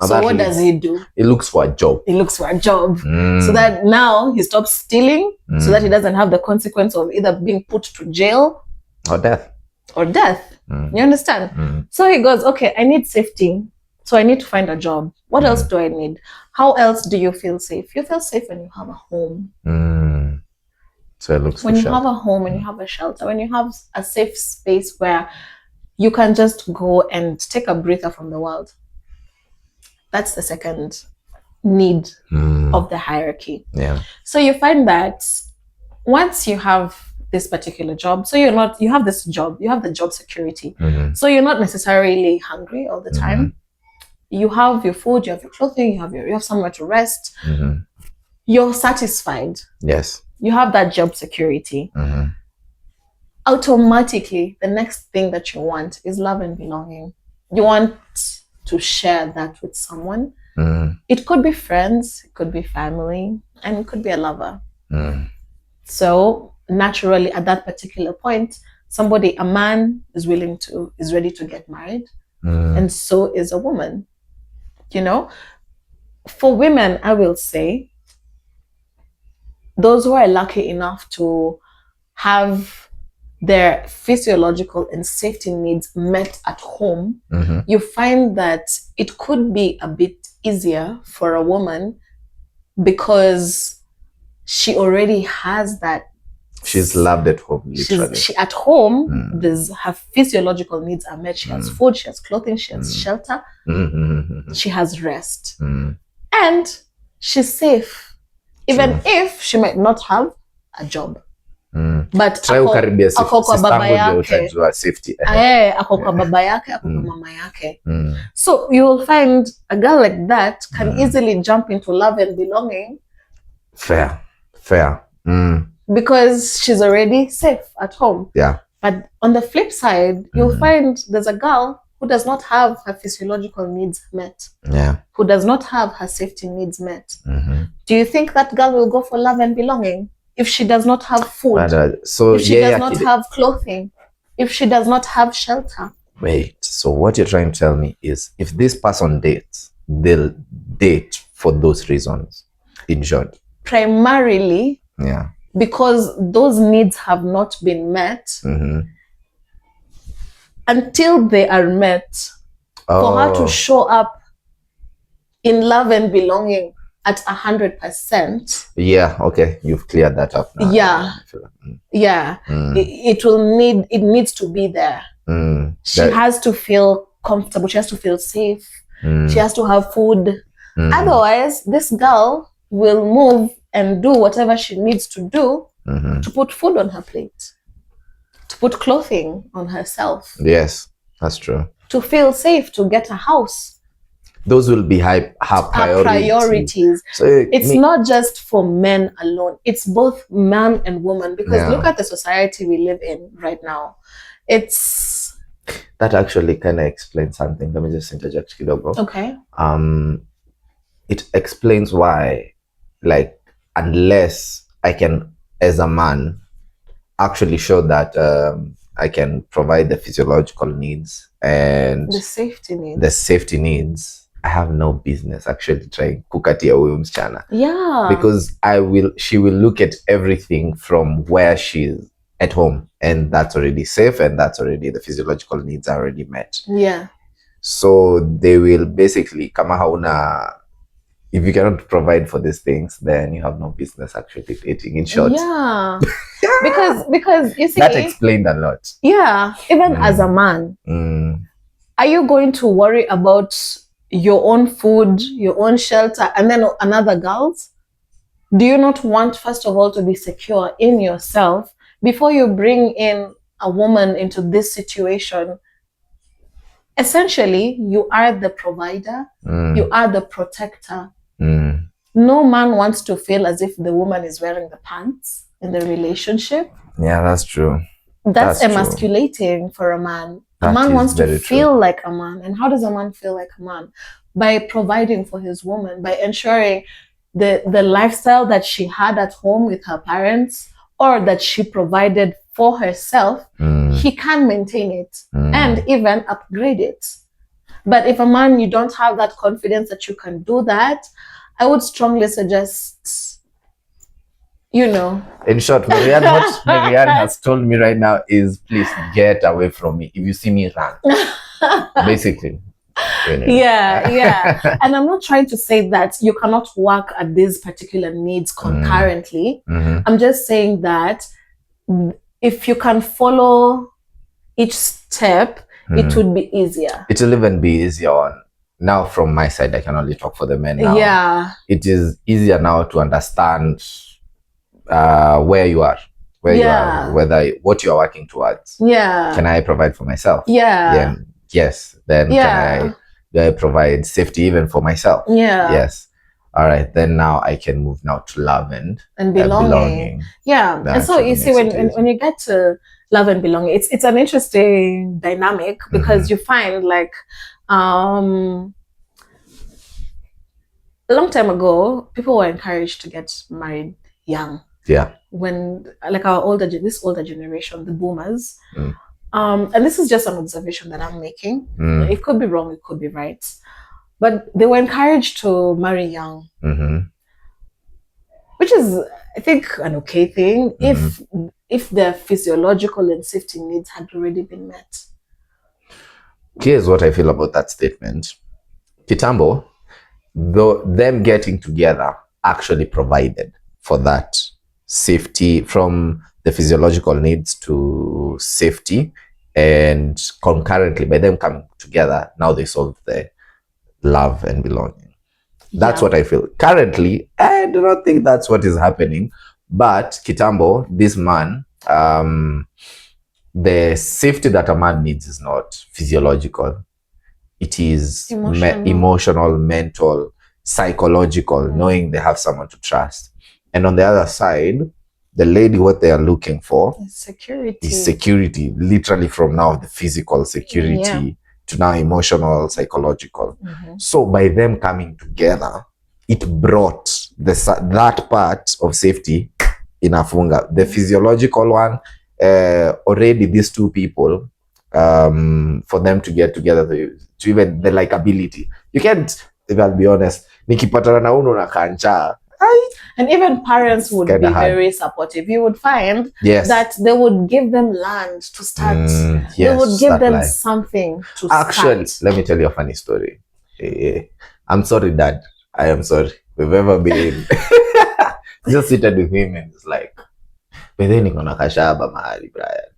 So what does he do? He looks for a job. He looks for a job. So that now he stops stealing, so that he doesn't have the consequence of either being put to jail or death. You understand? So he goes, okay, I need safety. So I need to find a job. What else do I need? How else do you feel safe? You feel safe when you have a home. So it looks when you have a home, when you have a shelter, when you have a safe space where you can just go and take a breather from the world. That's the second need of the hierarchy. Yeah. So you find that once you have this particular job, so you have this job, you have the job security. So you're not necessarily hungry all the time. You have your food, you have your clothing, you have somewhere to rest. You're satisfied. Yes. You have that job security. Automatically, the next thing that you want is love and belonging. You want to share that with someone. It could be friends, it could be family, and it could be a lover. So naturally, at that particular point, a man is ready to get married, and so is a woman. You know, for women, I will say, those who are lucky enough to have their physiological and safety needs met at home, you find that it could be a bit easier for a woman because she already has that. She's loved at home, literally. She at home, her physiological needs are met. She has food, she has clothing, she has shelter, she has rest. And she's safe. Even if she might not have a job. But ako kwa baba yake, ako kwa baba yake, ako kwa mama yake. So you will find a girl like that can easily jump into love and belonging. Fair. Because she's already safe at home. Yeah. But on the flip side, you'll find there's a girl who does not have her physiological needs met. Yeah. Who does not have her safety needs met. Do you think that girl will go for love and belonging if she does not have food? If she does not have clothing? If she does not have shelter? Wait, so what you're trying to tell me is if this person dates, they'll date for those reasons, in short. Primarily, yeah, because those needs have not been met. Until they are met, for her to show up in love and belonging at 100%. Yeah, okay, you've cleared that up now. Yeah. It needs to be there. She has to feel comfortable. She has to feel safe. She has to have food. Otherwise, this girl will move and do whatever she needs to do to put food on her plate, to put clothing on herself. Yes, that's true. To feel safe, to get a house. Those will be her priorities. So it's not just for men alone. It's both man and woman. Because look at the society we live in right now. That actually kind of explains something. Let me just interject, kidogo. Okay. It explains why, like, unless I can, as a man, actually show that I can provide the physiological needs and the safety needs, I have no business actually trying kukatia huyu msichana. Yeah. Because she will look at everything from where she's at home, and that's already safe, and that's already the physiological needs are already met. Yeah. So they will basically, kama hauna, if you cannot provide for these things, then you have no business actually dating, in short. Yeah. because you see, that explained a lot. Yeah. Even as a man, are you going to worry about your own food, your own shelter, and then another girl's? Do you not want, first of all, to be secure in yourself before you bring in a woman into this situation? Essentially, you are the provider, you are the protector. No man wants to feel as if the woman is wearing the pants in the relationship. Yeah, that's true. That's emasculating for a man. A man wants to feel like a man. And how does a man feel like a man? By providing for his woman, by ensuring the lifestyle that she had at home with her parents, or that she provided for herself, he can maintain it and even upgrade it. But if a man, you don't have that confidence that you can do that, I would strongly suggest, In short, what Maryann has told me right now is, please get away from me. If you see me, run. Basically. Yeah. And I'm not trying to say that you cannot work at these particular needs concurrently. I'm just saying that if you can follow each step, it would be easier. It will even be easier on. Now, from my side, I can only talk for the men now. Yeah. It is easier now to understand where you are, what you are working towards. Yeah. Can I provide for myself? Yeah. Yes. Then do I provide safety even for myself? Yeah. Yes. All right. Then now I can move now to love and belonging. Yeah. And so you see, when you get to love and belonging, it's an interesting dynamic, because you find, like, a long time ago, people were encouraged to get married young. Yeah. When, like, this older generation, the boomers, and this is just an observation that I'm making. It could be wrong, it could be right, but they were encouraged to marry young, which is, I think, an okay thing if their physiological and safety needs had already been met. Here's what I feel about that statement. Kitambo, though, them getting together actually provided for that safety, from the physiological needs to safety, and concurrently, by them coming together, now they solve the love and belonging. That's what I feel. Currently, I do not think that's what is happening. But Kitambo, this man, the safety that a man needs is not physiological. It is emotional, mental, psychological, knowing they have someone to trust. And on the other side, the lady, what they are looking for is security, literally, from now the physical security to now emotional, psychological. So by them coming together, it brought that part of safety in Afunga. The physiological one, already these two people, for them to get together, to even the likability. You can't, if I'll be honest, nikipatana na uno na kancha. And even parents would be very supportive. You would find that they would give them land to start. They would give them something to start. Actually, let me tell you a funny story. I'm sorry, Dad. I am sorry. We've ever been just seated with him and it's like, bedeni kona kashaba mahali, Brian.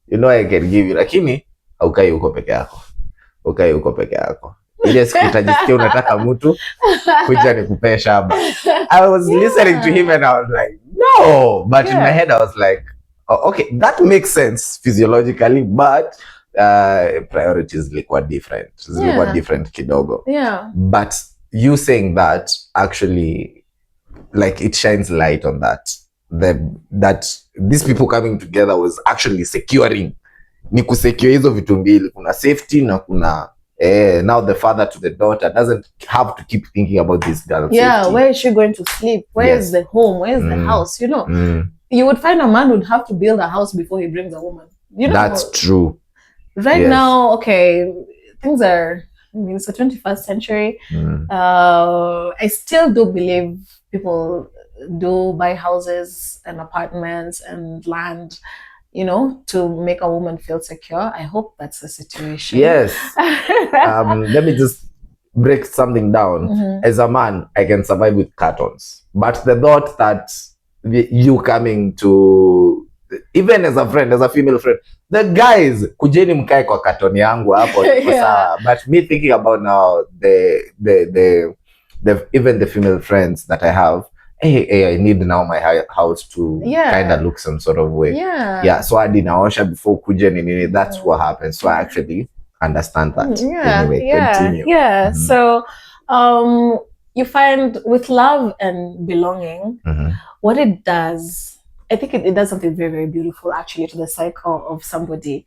You know I can give you, lakini haukai huko peke yako. Ukai huko peke yako. Ile siku utajisikia unataka mtu kuja nikupee shamba. I was listening to him and I was like, no. But in my head I was like, oh, okay, that makes sense physiologically, but priorities zilikuwa different. Zilikuwa different kidogo. Yeah. But you saying that actually, like, it shines light on that. That these people coming together was actually securing. Ni kusecure hizo vitu mbili. Kuna safety na kuna now the father to the daughter doesn't have to keep thinking about this girl. Yeah, safety. Where is she going to sleep? Where is the home? Where is the house? You know, you would find a man would have to build a house before he brings a woman. You know, that's true. Right now, okay, things are, I mean, it's the 21st century. I still do believe people do buy houses and apartments and land, you know, to make a woman feel secure. I hope that's the situation. Yes. Let me just break something down. As a man, I can survive with cartons. But the thought that you coming to, even as a friend, as a female friend, the guys, kujeni mkae kwa carton yangu hapo. But me thinking about now the even the female friends that I have, hey, I need now my house to kind of look some sort of way. So I did naosha before kujeni. That's what happens. So I actually understand that. Anyway, continue. So you find with love and belonging, what it does, I think it does something very, very beautiful actually to the cycle of somebody.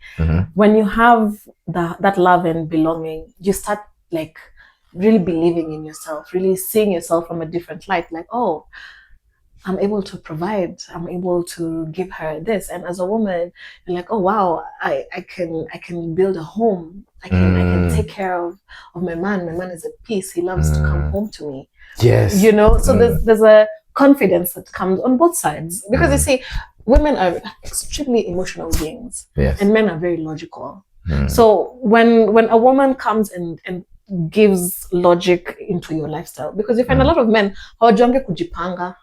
When you have that love and belonging, you start like really believing in yourself, really seeing yourself from a different light. Like, oh, I'm able to provide, I'm able to give her this. And as a woman, you're like, oh wow, I can build a home. I can take care of my man. My man is at peace. He loves to come home to me. Yes. You know, so there's a confidence that comes on both sides. Because you see, women are extremely emotional beings. Yes. And men are very logical. So when a woman comes and gives logic into your lifestyle, because you find a lot of men hawajuangi kujipanga.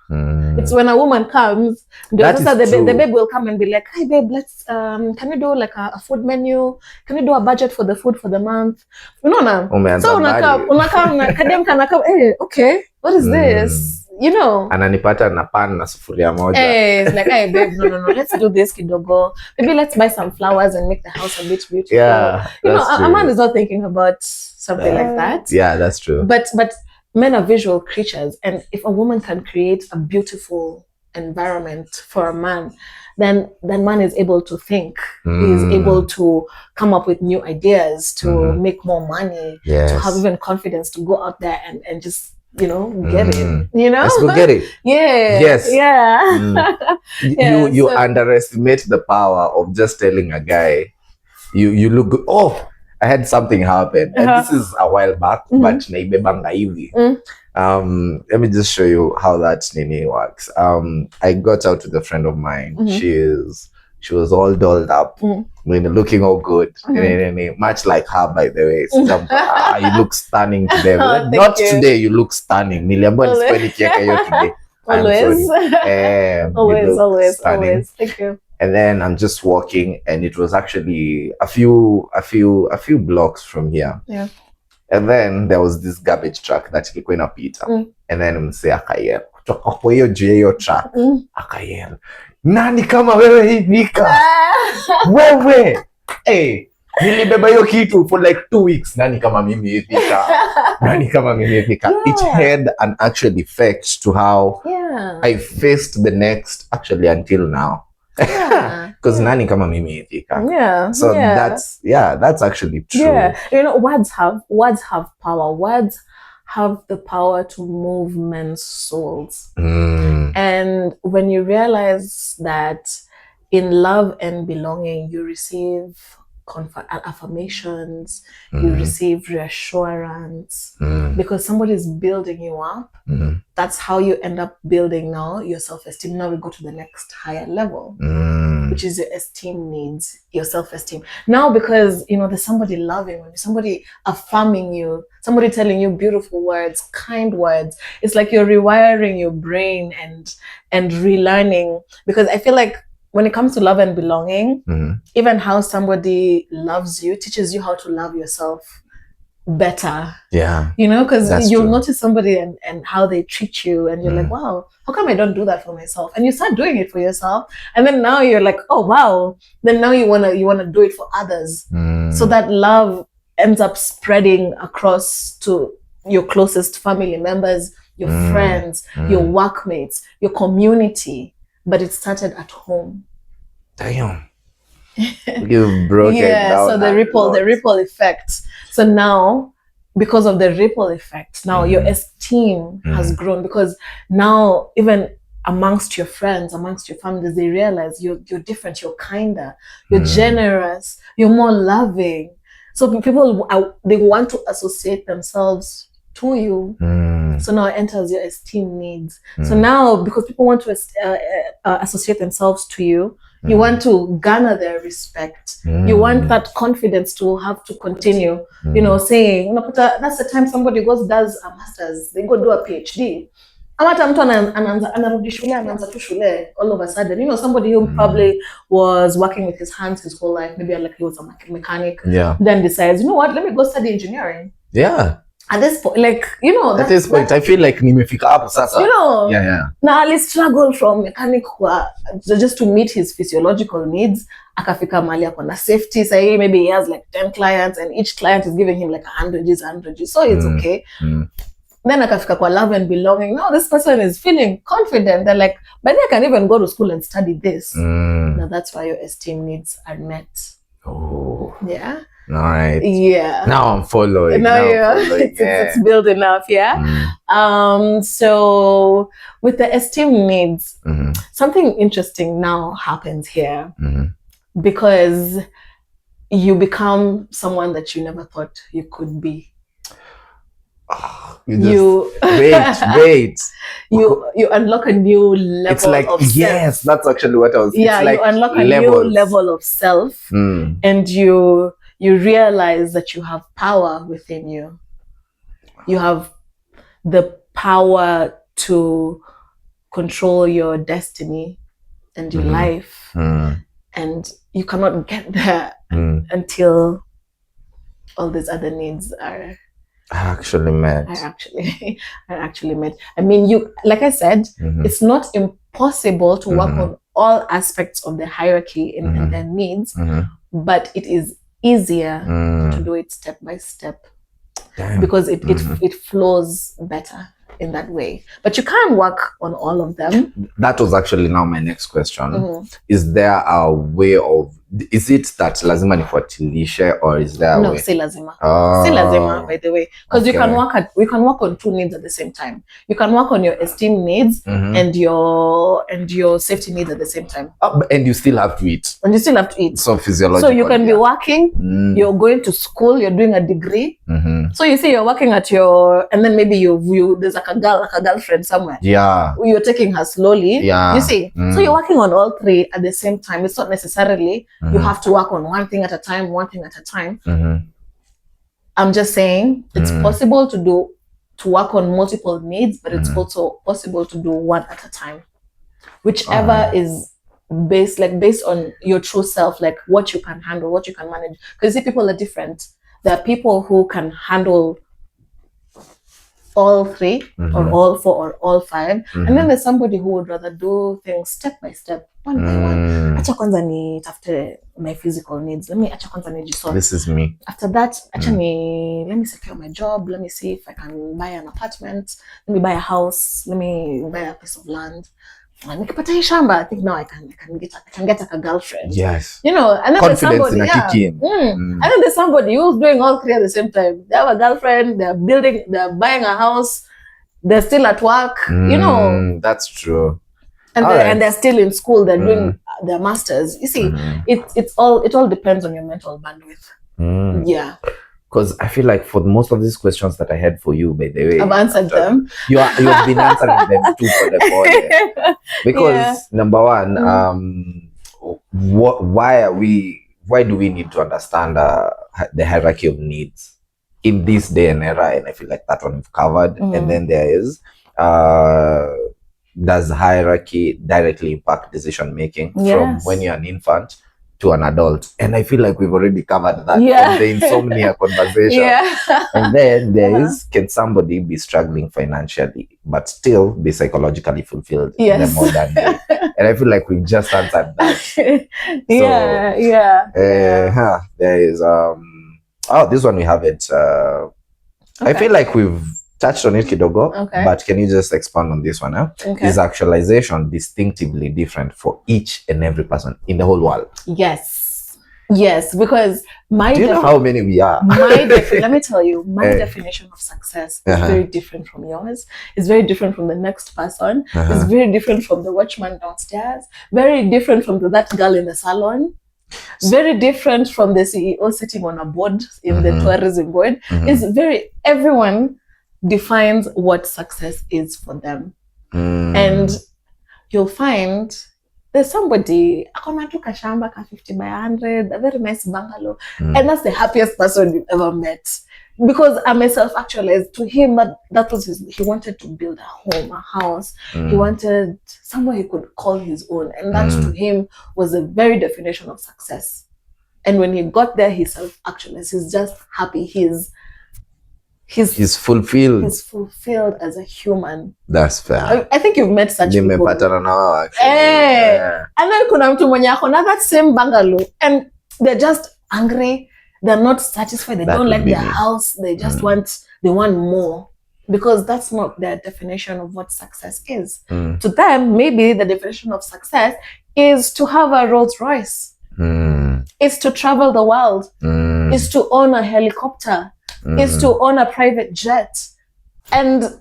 It's when a woman comes, the babe will come and be like, hi babe, let's can we do like a food menu, can we do a budget for the food for the month, unaona? So unaka kadem kanaka, hey, okay, what is this, you know, ananipata na pan na sufuria moja. Hey, it's like, hey babe, no, let's do this kidogo, maybe let's buy some flowers and make the house a bit beautiful. Yeah, you know, a man is not thinking about something like that. Yeah, that's true. But men are visual creatures, and if a woman can create a beautiful environment for a man, then man is able to think. He is able to come up with new ideas, to make more money, to have even confidence to go out there and just, you know, get it. You know, let's go get it. Yeah. Yes. Yeah. You underestimate the power of just telling a guy, you look good. Oh, I had something happen, and this is a while back, but naibebanga hivi. Let me just show you how that nini works. I got out with a friend of mine. She was all dolled up, looking all good, much like her, by the way. You look stunning today. Not today, you look stunning. Always. Thank you. And then I'm just walking, and it was actually a few blocks from here. Yeah. And then there was this garbage truck that ilikuwa inapita. And then mse akayel. Kutoka kwa hiyo juu hiyo truck. Akayel. Nani kama wewe hivika? Wewe. Hey, nilibeba hiyo kitu for like 2 weeks. Nani kama mimi hivika? Nani kama mimi hivika? It had an actual effect to how I faced the next, actually until now. Because nani kama mimi hivika. So that's actually true. Yeah, you know, words have power. Words have the power to move men's souls. And when you realize that in love and belonging, you receive affirmations, you receive reassurance, because somebody is building you up. That's how you end up building now your self-esteem. Now we go to the next higher level, which is your esteem needs, your self-esteem. Now, because, you know, there's somebody loving you, somebody affirming you, somebody telling you beautiful words, kind words. It's like you're rewiring your brain and relearning, because I feel like when it comes to love and belonging, even how somebody loves you teaches you how to love yourself better. Yeah. You know, because you'll notice somebody and how they treat you, and you're like, wow, how come I don't do that for myself? And you start doing it for yourself, and then now you're like, oh wow, then now you wanna do it for others. So that love ends up spreading across to your closest family members, your friends, your workmates, your community. But it started at home. Damn. You've broken down. So the ripple effect. So now, because of the ripple effect, now your esteem has grown, because now even amongst your friends, amongst your families, they realize you're different, you're kinder, you're generous, you're more loving. So people, they want to associate themselves to you. So now it enters your esteem needs. So now, because people want to associate themselves to you, you want to garner their respect. You want that confidence to have to continue, you know, saying, you know, that's the time somebody does a master's, they go do a PhD. Amata mtu anarudi shule, anaanza tu shule all of a sudden. You know, somebody who probably was working with his hands his whole life, maybe like he was a mechanic, then decides, you know what, let me go study engineering. Yeah. At this point, like, you know, at this point, I feel like nimefika hapo sasa. You know, now Ali struggled from mechanic just to meet his physiological needs. Akafika mali ako na safety. Say maybe he has like 10 clients, and each client is giving him like 100 G's. So it's okay. Then akafika kwa love and belonging. Now this person is feeling confident. They're like, but I can even go to school and study this. Now that's why your esteem needs are met. Oh. Yeah. All right. Yeah. Now I'm following. Now I'm following. it's building up, yeah. So with the esteem needs, something interesting now happens here because you become someone that you never thought you could be. Wait. You unlock a new level it's like, of self. Yes, that's actually what I was. Yeah, it's like you unlock a new level of self, and you realize that you have power within you. You have the power to control your destiny and your life, and you cannot get there until all these other needs are actually met. I mean, you, like I said, it's not impossible to work on all aspects of the hierarchy and their needs, but it is easier to do it step by step. Damn. Because it flows better in that way. But you can't work on all of them. That was actually now my next question. Is there a way of, is it that lazima nifuatilishe, or is there a way? No, si lazima. Si lazima, by the way. Because we can work on two needs at the same time. You can work on your esteem needs and your safety needs at the same time. And you still have to eat. So physiological. So you can be working, you're going to school, you're doing a degree. So you see you're working at your, and then maybe there's like a girlfriend somewhere. Yeah. You're taking her slowly. Yeah. You see? So you're working on all three at the same time. It's not necessarily you have to work on one thing at a time. I'm just saying it's possible to work on multiple needs, but it's also possible to do one at a time. Whichever is based on your true self, like what you can handle, what you can manage. Because people are different. There are people who can handle all three or all four or all five, and then there's somebody who would rather do things step by step, one by one. Acha kwanza nitafute my physical needs. Acha kwanza nijisolve. This is me. After that, let me secure my job. Let me see if I can buy an apartment. Let me buy a house. Let me buy a piece of land. Nikipata hii shamba, I think now I can get like a girlfriend. Yes. You know, and then confidence there's somebody, and then there's somebody who's doing all three at the same time. They have a girlfriend, they're buying a house, they're still at work, you know. That's true. And they're still in school, they're doing their masters. You see, it all depends on your mental bandwidth. Yeah. Because I feel like for most of these questions that I had for you, by the way, I've answered them. You've been answering them too for the body. Because number one, why do we need to understand the hierarchy of needs in this day and era? And I feel like that one we've covered. And then there is, does hierarchy directly impact decision making from when you're an infant to an adult? And I feel like we've already covered that in the insomnia conversation. And then there is, can somebody be struggling financially but still be psychologically fulfilled in the modern day? And I feel like we've just answered that. There is this one we haven't. I feel like we've touched on it kidogo, but can you just expand on this one? Is actualization distinctively different for each and every person in the whole world? Yes, because do you know how many we are? Let me tell you, my definition of success is very different from yours. It's very different from the next person. It's very different from the watchman downstairs. Very different from that girl in the salon. Very different from the CEO sitting on a board in the tourism board. Everyone defines what success is for them. And you'll find there's somebody, akona tu kashamba ka 50 by 100, a very nice bungalow, and that's the happiest person you've ever met. Because I'm a self-actualized. To him, that was he wanted to build a home, a house. He wanted somewhere he could call his own, and that to him was the very definition of success. And when he got there, he's self-actualized. He's just happy. He's fulfilled. He's fulfilled as a human. That's fair. I think you've met such people. Actually. And then kuna mtu mwenye akona that same bungalow, and they're just angry. They're not satisfied. They don't like their house. They just want more, because that's not their definition of what success is. To them, maybe the definition of success is to have a Rolls Royce. is to travel the world, is to own a helicopter, is to own a private jet. And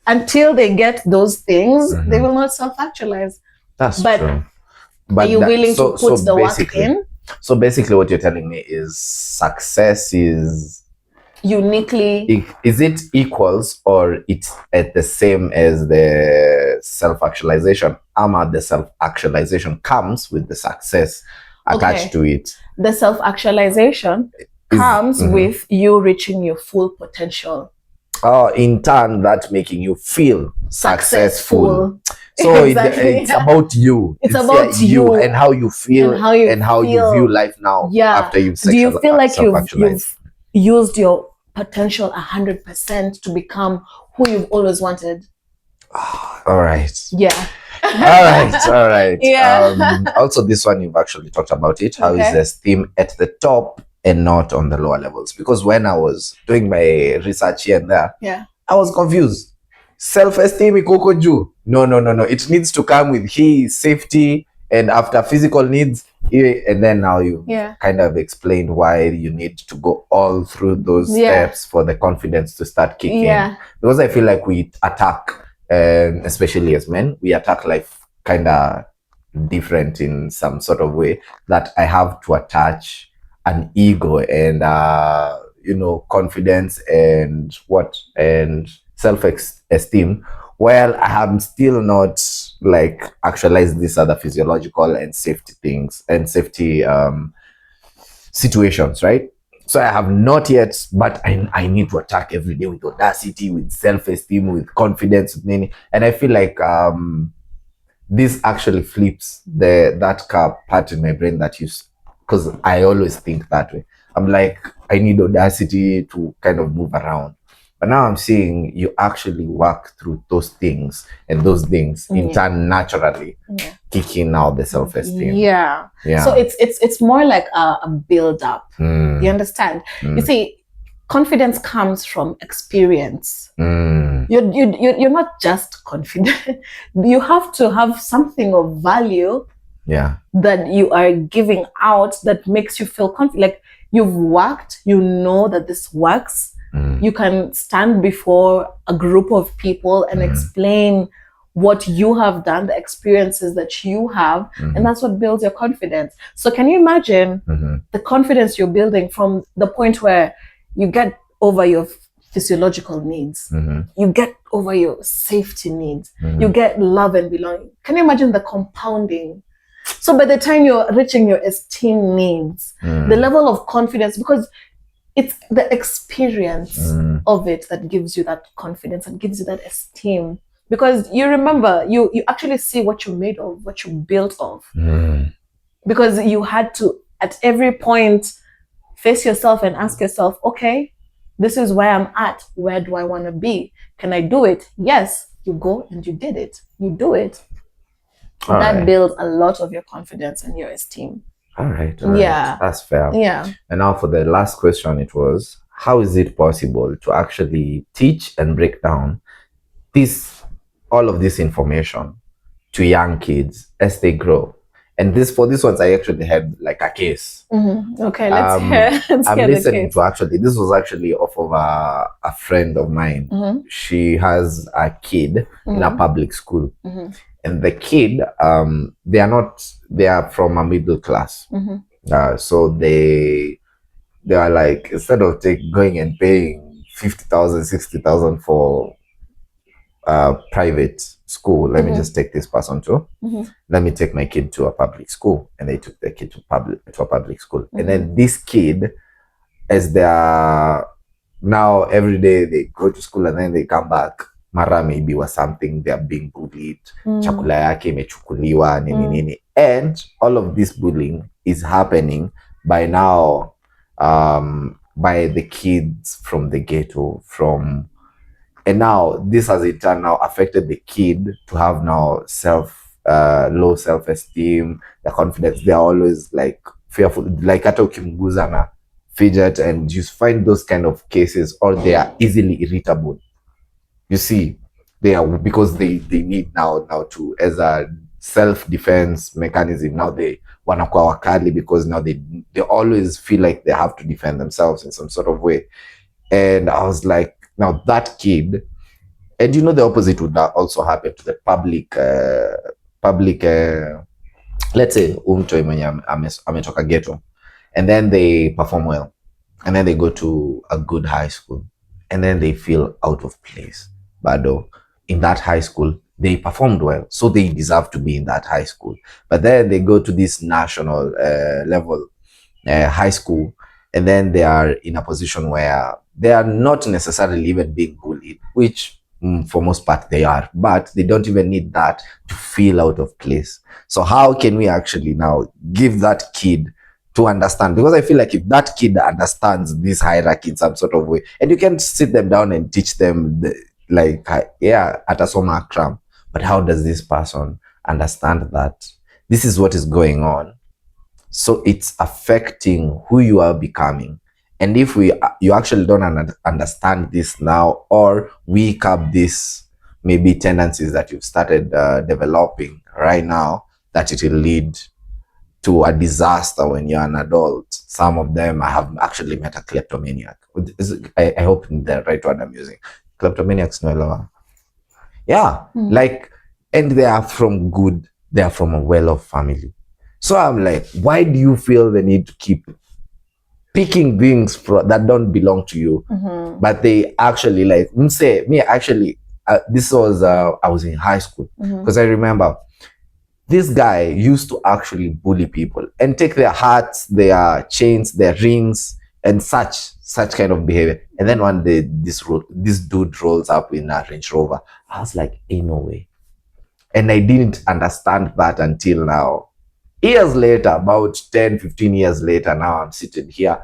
until they get those things, they will not self-actualize. That's But true. are you willing to put the work in? So basically what you're telling me is success is uniquely, is it equals or it's at the same as the self-actualization? The self-actualization comes with the success attached to it. The self-actualization comes with you reaching your full potential. In turn, that making you feel successful. So exactly. it's about you. It's about you and how you feel and how you view life now. After you've do you feel like you've used your potential 100% to become who you've always wanted? All right. Yeah. All right. Yeah. Also, this one you've actually talked about it. How is the esteem at the top and not on the lower levels? Because when I was doing my research here and there, I was confused. Self-esteem ikoko juu. No. It needs to come with safety, and after physical needs, and then now you kind of explained why you need to go all through those steps for the confidence to start kicking in. Because I feel like we attack, especially as men, we attack life kind of different in some sort of way, that I have to attach an ego and confidence and self-esteem, while I am still not like actualize these other physiological and safety things and safety situations, right? So I have not yet, but I need to attack every day with audacity, with self-esteem, with confidence, and I feel like this actually flips that part in my brain that because I always think that way. I'm like, I need audacity to kind of move around. But now I'm seeing you actually work through those things, and those things in turn naturally kicking out the self-esteem. Yeah. So it's more like a build-up. You understand? You see, confidence comes from experience. You're not just confident. You have to have something of value that you are giving out that makes you feel confident. Like, you've worked, you know that this works. You can stand before a group of people and explain what you have done, the experiences that you have, and that's what builds your confidence. So can you imagine the confidence you're building from the point where you get over your physiological needs, you get over your safety needs, you get love and belonging. Can you imagine the compounding? So by the time you're reaching your esteem needs, the level of confidence, because it's the experience of it that gives you that confidence and gives you that esteem. Because you remember, you actually see what you're made of, what you're built of. Because you had to, at every point, face yourself and ask yourself, okay, this is where I'm at. Where do I want to be? Can I do it? Yes. You go and you did it. You do it. That builds a lot of your confidence and your esteem. All right. That's fair. Yeah. And now for the last question, it was, how is it possible to actually teach and break down all of this information to young kids as they grow? And for this ones, I actually had like a case. Okay, let's hear. I'm listening to this was actually off of a friend of mine. She has a kid in a public school. And the kid, they are from a middle class. So they are like, instead of going and paying 50,000, 60,000 for private school, let me just take this person to, let me take my kid to a public school. And they took the kid to a public school. And then this kid, as they are now every day, they go to school and then they come back, mara maybe was something, they are being bullied, chakula yake imechukuliwa, nini. And all of this bullying is happening by now, by the kids from the ghetto, and now this has in turn now affected the kid to have now low self-esteem, the confidence. They are always like fearful, like hata ukimguza na fidget, and you find those kind of cases, or they are easily irritable. You see, because they need now to, as a self-defense mechanism, now they wanakuwa wakali because now they always feel like they have to defend themselves in some sort of way. And I was like, now that kid, and you know the opposite would also happen to the public let's say umtoi mwenye ametoka ghetto, and then they perform well, and then they go to a good high school, and then they feel out of place. Bado in that high school they performed well, so they deserve to be in that high school. But then they go to this national level high school, and then they are in a position where they are not necessarily even being bullied, which for most part they are, but they don't even need that to feel out of place. So how can we actually now give that kid to understand? Because I feel like if that kid understands this hierarchy in some sort of way, and you can sit them down and teach them like, yeah, atasoma cram, but how does this person understand that this is what is going on? So it's affecting who you are becoming. And if you actually don't understand this now, or wake up this maybe tendencies that you've started developing right now, that it will lead to a disaster when you're an adult. Some of them, I have actually met a kleptomaniac. I hope the right word I'm using. Kleptomaniacs, no. Yeah, like, and they are from a well-off family. So I'm like, why do you feel the need to keep picking things that don't belong to you? But they actually, like, say me actually, this was I was in high school, because I remember this guy used to actually bully people and take their hats, their chains, their rings, and such kind of behavior. And then one day this dude rolls up in a Range Rover. I was like, ain't no way. And I didn't understand that until now. Years later, about 10-15 years later, now I'm sitting here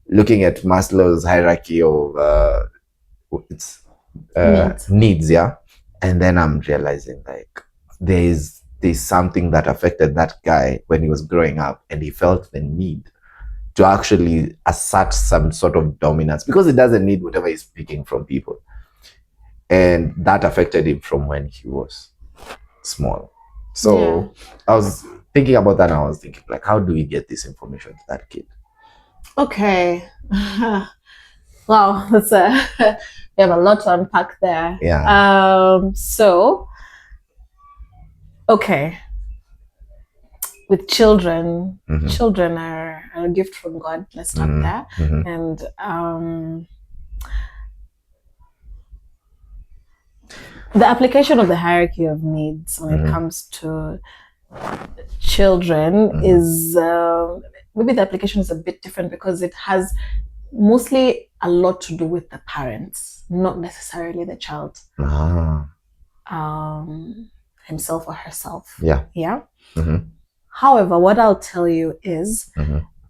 looking at Maslow's hierarchy of needs, yeah. And then I'm realizing, like, there's something that affected that guy when he was growing up, and he felt the need to actually assert some sort of dominance because he doesn't need whatever he's picking from people. And that affected him from when he was small. So I was thinking about that, and I was thinking, like, how do we get this information to that kid? Okay. Wow, that's we have a lot to unpack there. Yeah. So, okay. With children, children are a gift from God. Let's start there. And the application of the hierarchy of needs when it comes to children is maybe the application is a bit different because it has mostly a lot to do with the parents, not necessarily the child himself or herself. Yeah. However, what I'll tell you is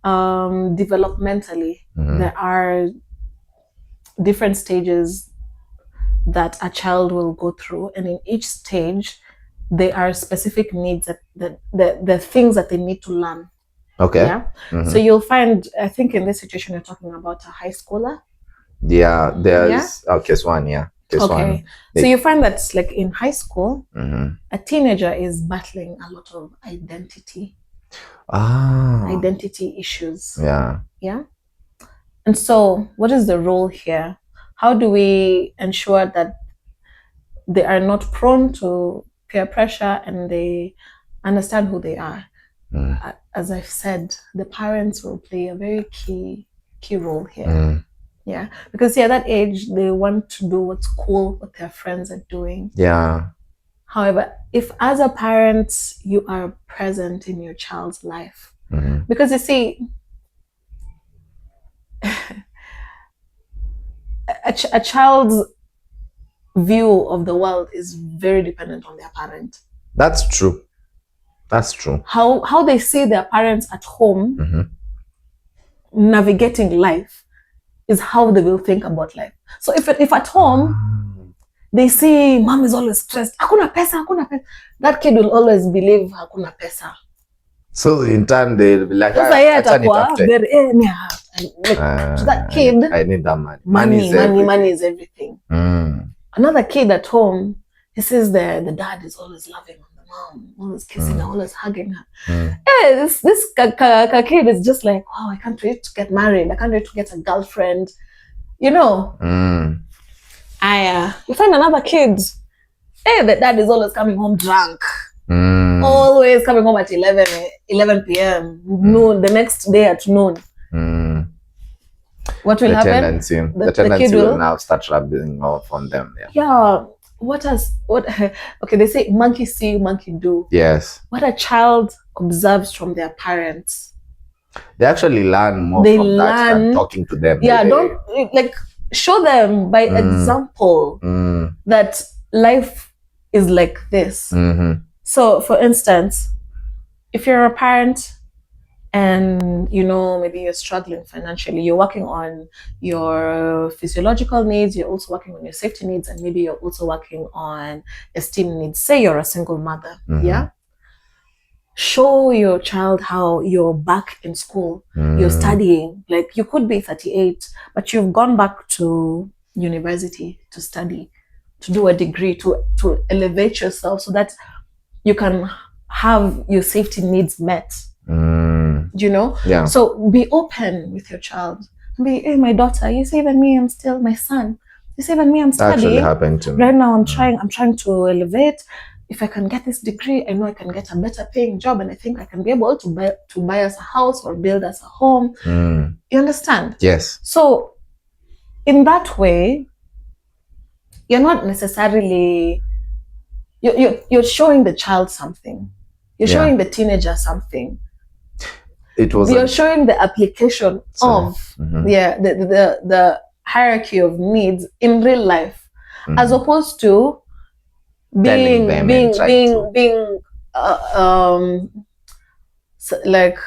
developmentally, there are different stages that a child will go through, and in each stage there are specific needs that the things that they need to learn. Okay. Yeah. So you'll find, I think in this situation you're talking about a high schooler. Yeah, there's case one, case one. So you find that, like, in high school, a teenager is battling a lot of identity issues. Yeah. And so what is the role here? How do we ensure that they are not prone to peer pressure and they understand who they are? As I've said, the parents will play a very key role here. Yeah, because at that age they want to do what's cool, what their friends are doing. Yeah. However, if as a parent you are present in your child's life, because you see, a child's view of the world is very dependent on their parent. That's true. That's true. How they see their parents at home navigating life is how they will think about life. So if at home they see mom is always stressed, hakuna pesa, that kid will always believe hakuna pesa. So in turn they'll be like, to that kid, I need that money. Money is everything. Another kid at home, he says the dad is always loving on the mom, always kissing her, always hugging her. Mm. Yeah, this kid is just like, wow, I can't wait to get married. I can't wait to get a girlfriend. You know, you find another kid. Hey, the dad is always coming home drunk. Always coming home at 11 p.m. Noon, the next day at noon. What will happen? The tendency will now start rubbing off on them. Yeah. Okay, they say monkey see, monkey do. Yes. What a child observes from their parents. They actually learn more from that than talking to them. Yeah, don't show them by example that life is like this. So, for instance, if you're a parent and maybe you're struggling financially, you're working on your physiological needs, you're also working on your safety needs, and maybe you're also working on esteem needs. Say you're a single mother, yeah? Show your child how you're back in school, you're studying. Like, you could be 38, but you've gone back to university to study, to do a degree, to elevate yourself so that you can have your safety needs met. Yeah. So be open with your child. Be, hey, my daughter, you saving me, I'm still my son. You saving me, I'm studying. That actually happened to me. Right now, I'm trying to elevate. If I can get this degree, I know I can get a better paying job, and I think I can be able to buy us a house or build us a home. You understand? Yes. So in that way, you're not necessarily you're showing the child something. You're showing the teenager something. You're showing the application of the hierarchy of needs in real life, as opposed to being like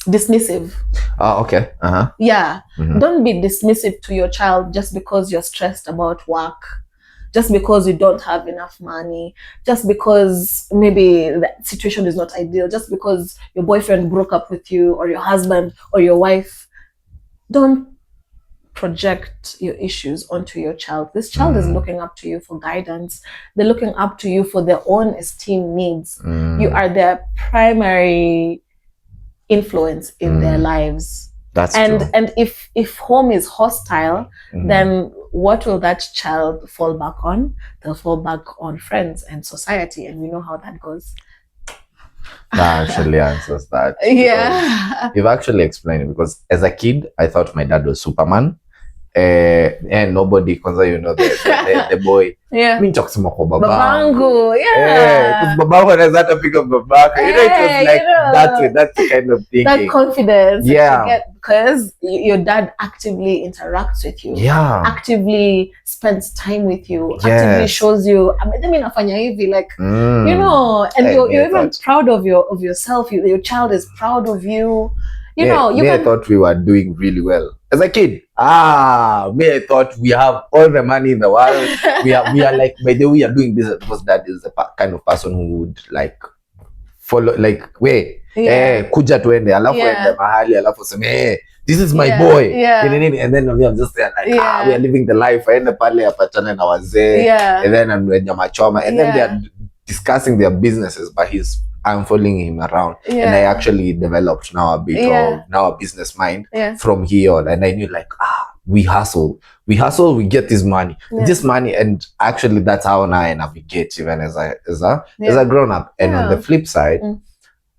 dismissive. Okay. Yeah. Don't be dismissive to your child just because you're stressed about work, just because you don't have enough money, just because maybe the situation is not ideal, just because your boyfriend broke up with you, or your husband or your wife. Don't project your issues onto your child. This child is looking up to you for guidance. They're looking up to you for their own esteem needs. You are their primary influence in their lives. That's true. And if home is hostile, then what will that child fall back on? They'll fall back on friends and society, and we know how that goes. That actually answers that. Yeah. You've actually explained it, because as a kid, I thought my dad was Superman. And nobody, the boy. Yeah. Me talk some about Wangu. Yeah. Because Babangu has that pick of Babaka. It was like that's the kind of thinking. That confidence. Yeah. That you get because your dad actively interacts with you. Yeah. Actively spends time with you. Yes. Actively shows you. I mean, nafanya hivi, like and you're even proud of yourself. Your child is proud of you. I thought we were doing really well as a kid. I thought we have all the money in the world. we are like, by the way, we are doing business, because that is the kind of person who would like follow, like, kuja tuende, alafu ende mahali, alafu seme, this is my boy. And then I'm just there like, we are living the life. Aende pale apatane na wazee. And then I'm nyama choma. And then they are discussing their businesses, but I'm following him around. And I actually developed now a business mind from here on. And I knew like, we hustle, we get this money, and actually that's how now I navigate even as a grown up. And on the flip side,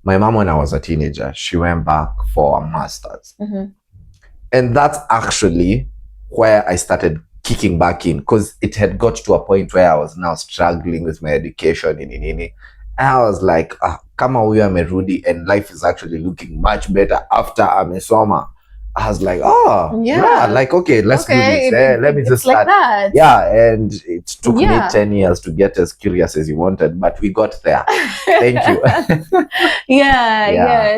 my mom, when I was a teenager, she went back for a master's. And that's actually where I started kicking back in, because it had got to a point where I was now struggling with my education in I was like, kama huyu amerudi and life is actually looking much better after amesoma. I was like, like, okay, let's do this. Let me just start. Like that. Yeah, and it took me 10 years to get as curious as you wanted, but we got there. Thank you.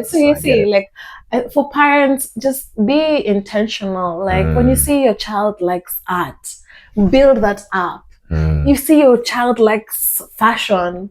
So you see, like, for parents, just be intentional. Like, when you see your child likes art, build that up. You see your child likes fashion,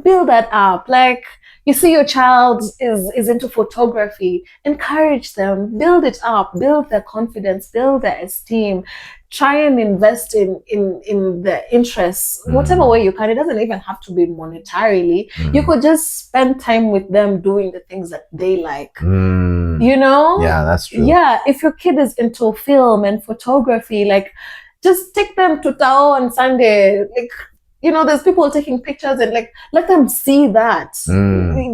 build that up. Like, You see your child is into photography, encourage them, build it up, build their confidence, build their esteem, try and invest in their interests, whatever way you can. It doesn't even have to be monetarily. You could just spend time with them doing the things that they like. You know? Yeah, that's true. Yeah, if your kid is into film and photography, like just take them to Tao on Sunday. Like, you know, there's people taking pictures and like let them see that.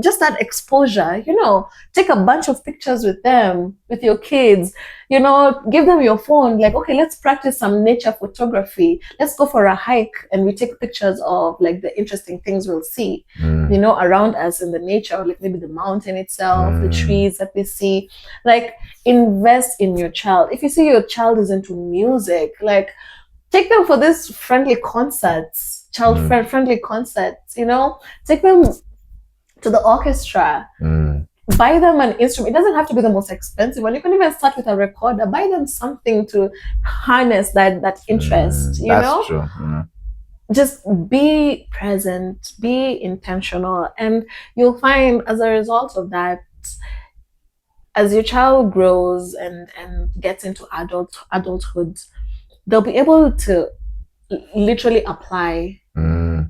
Just that exposure, you know, take a bunch of pictures with them, with your kids, you know, give them your phone, like, okay, let's practice some nature photography. Let's go for a hike and we take pictures of like the interesting things we'll see, you know, around us in the nature, like maybe the mountain itself, the trees that we see. Like, invest in your child. If you see your child is into music, like take them for these friendly concerts, child-friendly concerts, you know? Take them to the orchestra. Buy them an instrument. It doesn't have to be the most expensive one. You can even start with a recorder. Buy them something to harness that interest, you know? That's true. Just be present, be intentional, and you'll find as a result of that, as your child grows and gets into adulthood, they'll be able to literally apply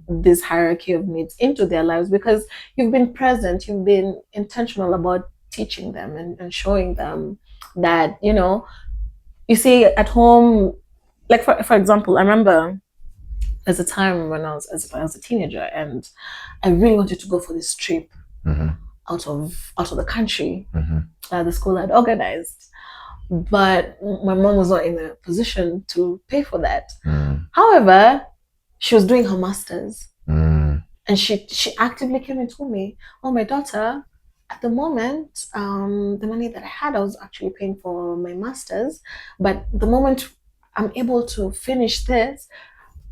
this hierarchy of needs into their lives because you've been present, you've been intentional about teaching them and showing them that, you know, you see at home, like for example, I remember there's a time when I was a teenager and I really wanted to go for this trip out of the country that the school had organized. But my mom was not in a position to pay for that. However, she was doing her master's, and she actively came and told me, "Oh, my daughter, at the moment, the money that I had, I was actually paying for my master's. But the moment I'm able to finish this,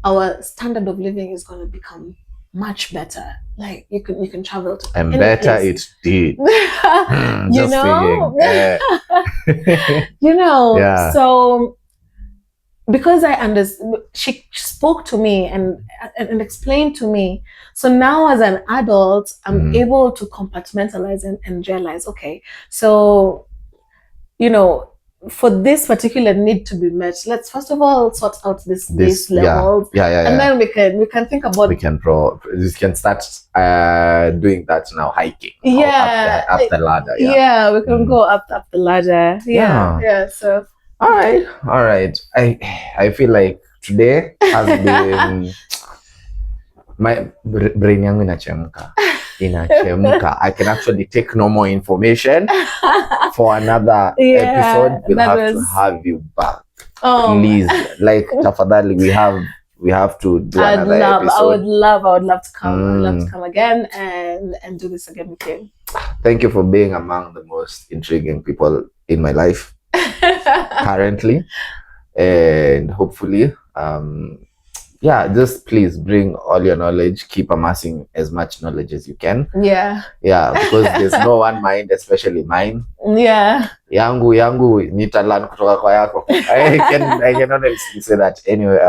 our standard of living is going to become much better. Like you can travel to and better place. It did. You know, you know. Yeah. So because I understood, she spoke to me and explained to me. So now as an adult, I'm able to compartmentalize and realize, okay, so you know, for this particular need to be met, let's first of all sort out this levels. And then we can think about we can start doing that now, hiking. Up the ladder. Yeah, we can go up the ladder. Yeah. So all right. I feel like today has been my brain yangu inachemka. I can actually take no more information for another episode. We'll have to have you back. Please, like tafadhali, we have to do another episode. I would love to come. I'd love to come again and do this again with you. Thank you for being among the most intriguing people in my life currently, and hopefully just please bring all your knowledge. Keep amassing as much knowledge as you can. Yeah, because there's no one mind, especially mine. Yeah, yangu nitalan kutoka kwa yako. I can honestly say that anyway.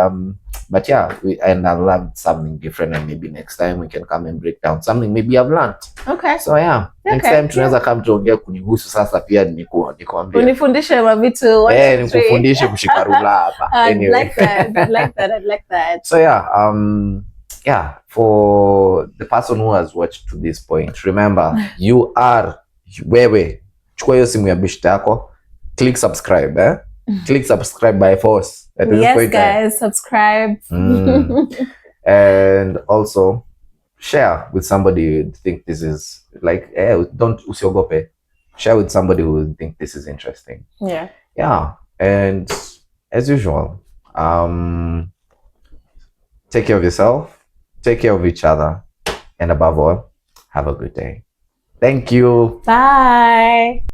But I learned something different, and maybe next time we can come and break down something maybe I've learned. Okay. So next time tunaweza come tuongea kunihusu sasa pia nikwambie. Unifundishe mavitu. Nikufundishe kushika rula hapa. Anyway. I'd like that. So for the person who has watched to this point, remember you are wewe. Chukua hiyo simu ya bishta yako, click subscribe, click subscribe by force. Yes, guys, subscribe. And also share with somebody you think this is like, don't usiogope. Share with somebody who will think this is interesting. Yeah. And as usual, take care of yourself, take care of each other, and above all, have a good day. Thank you. Bye.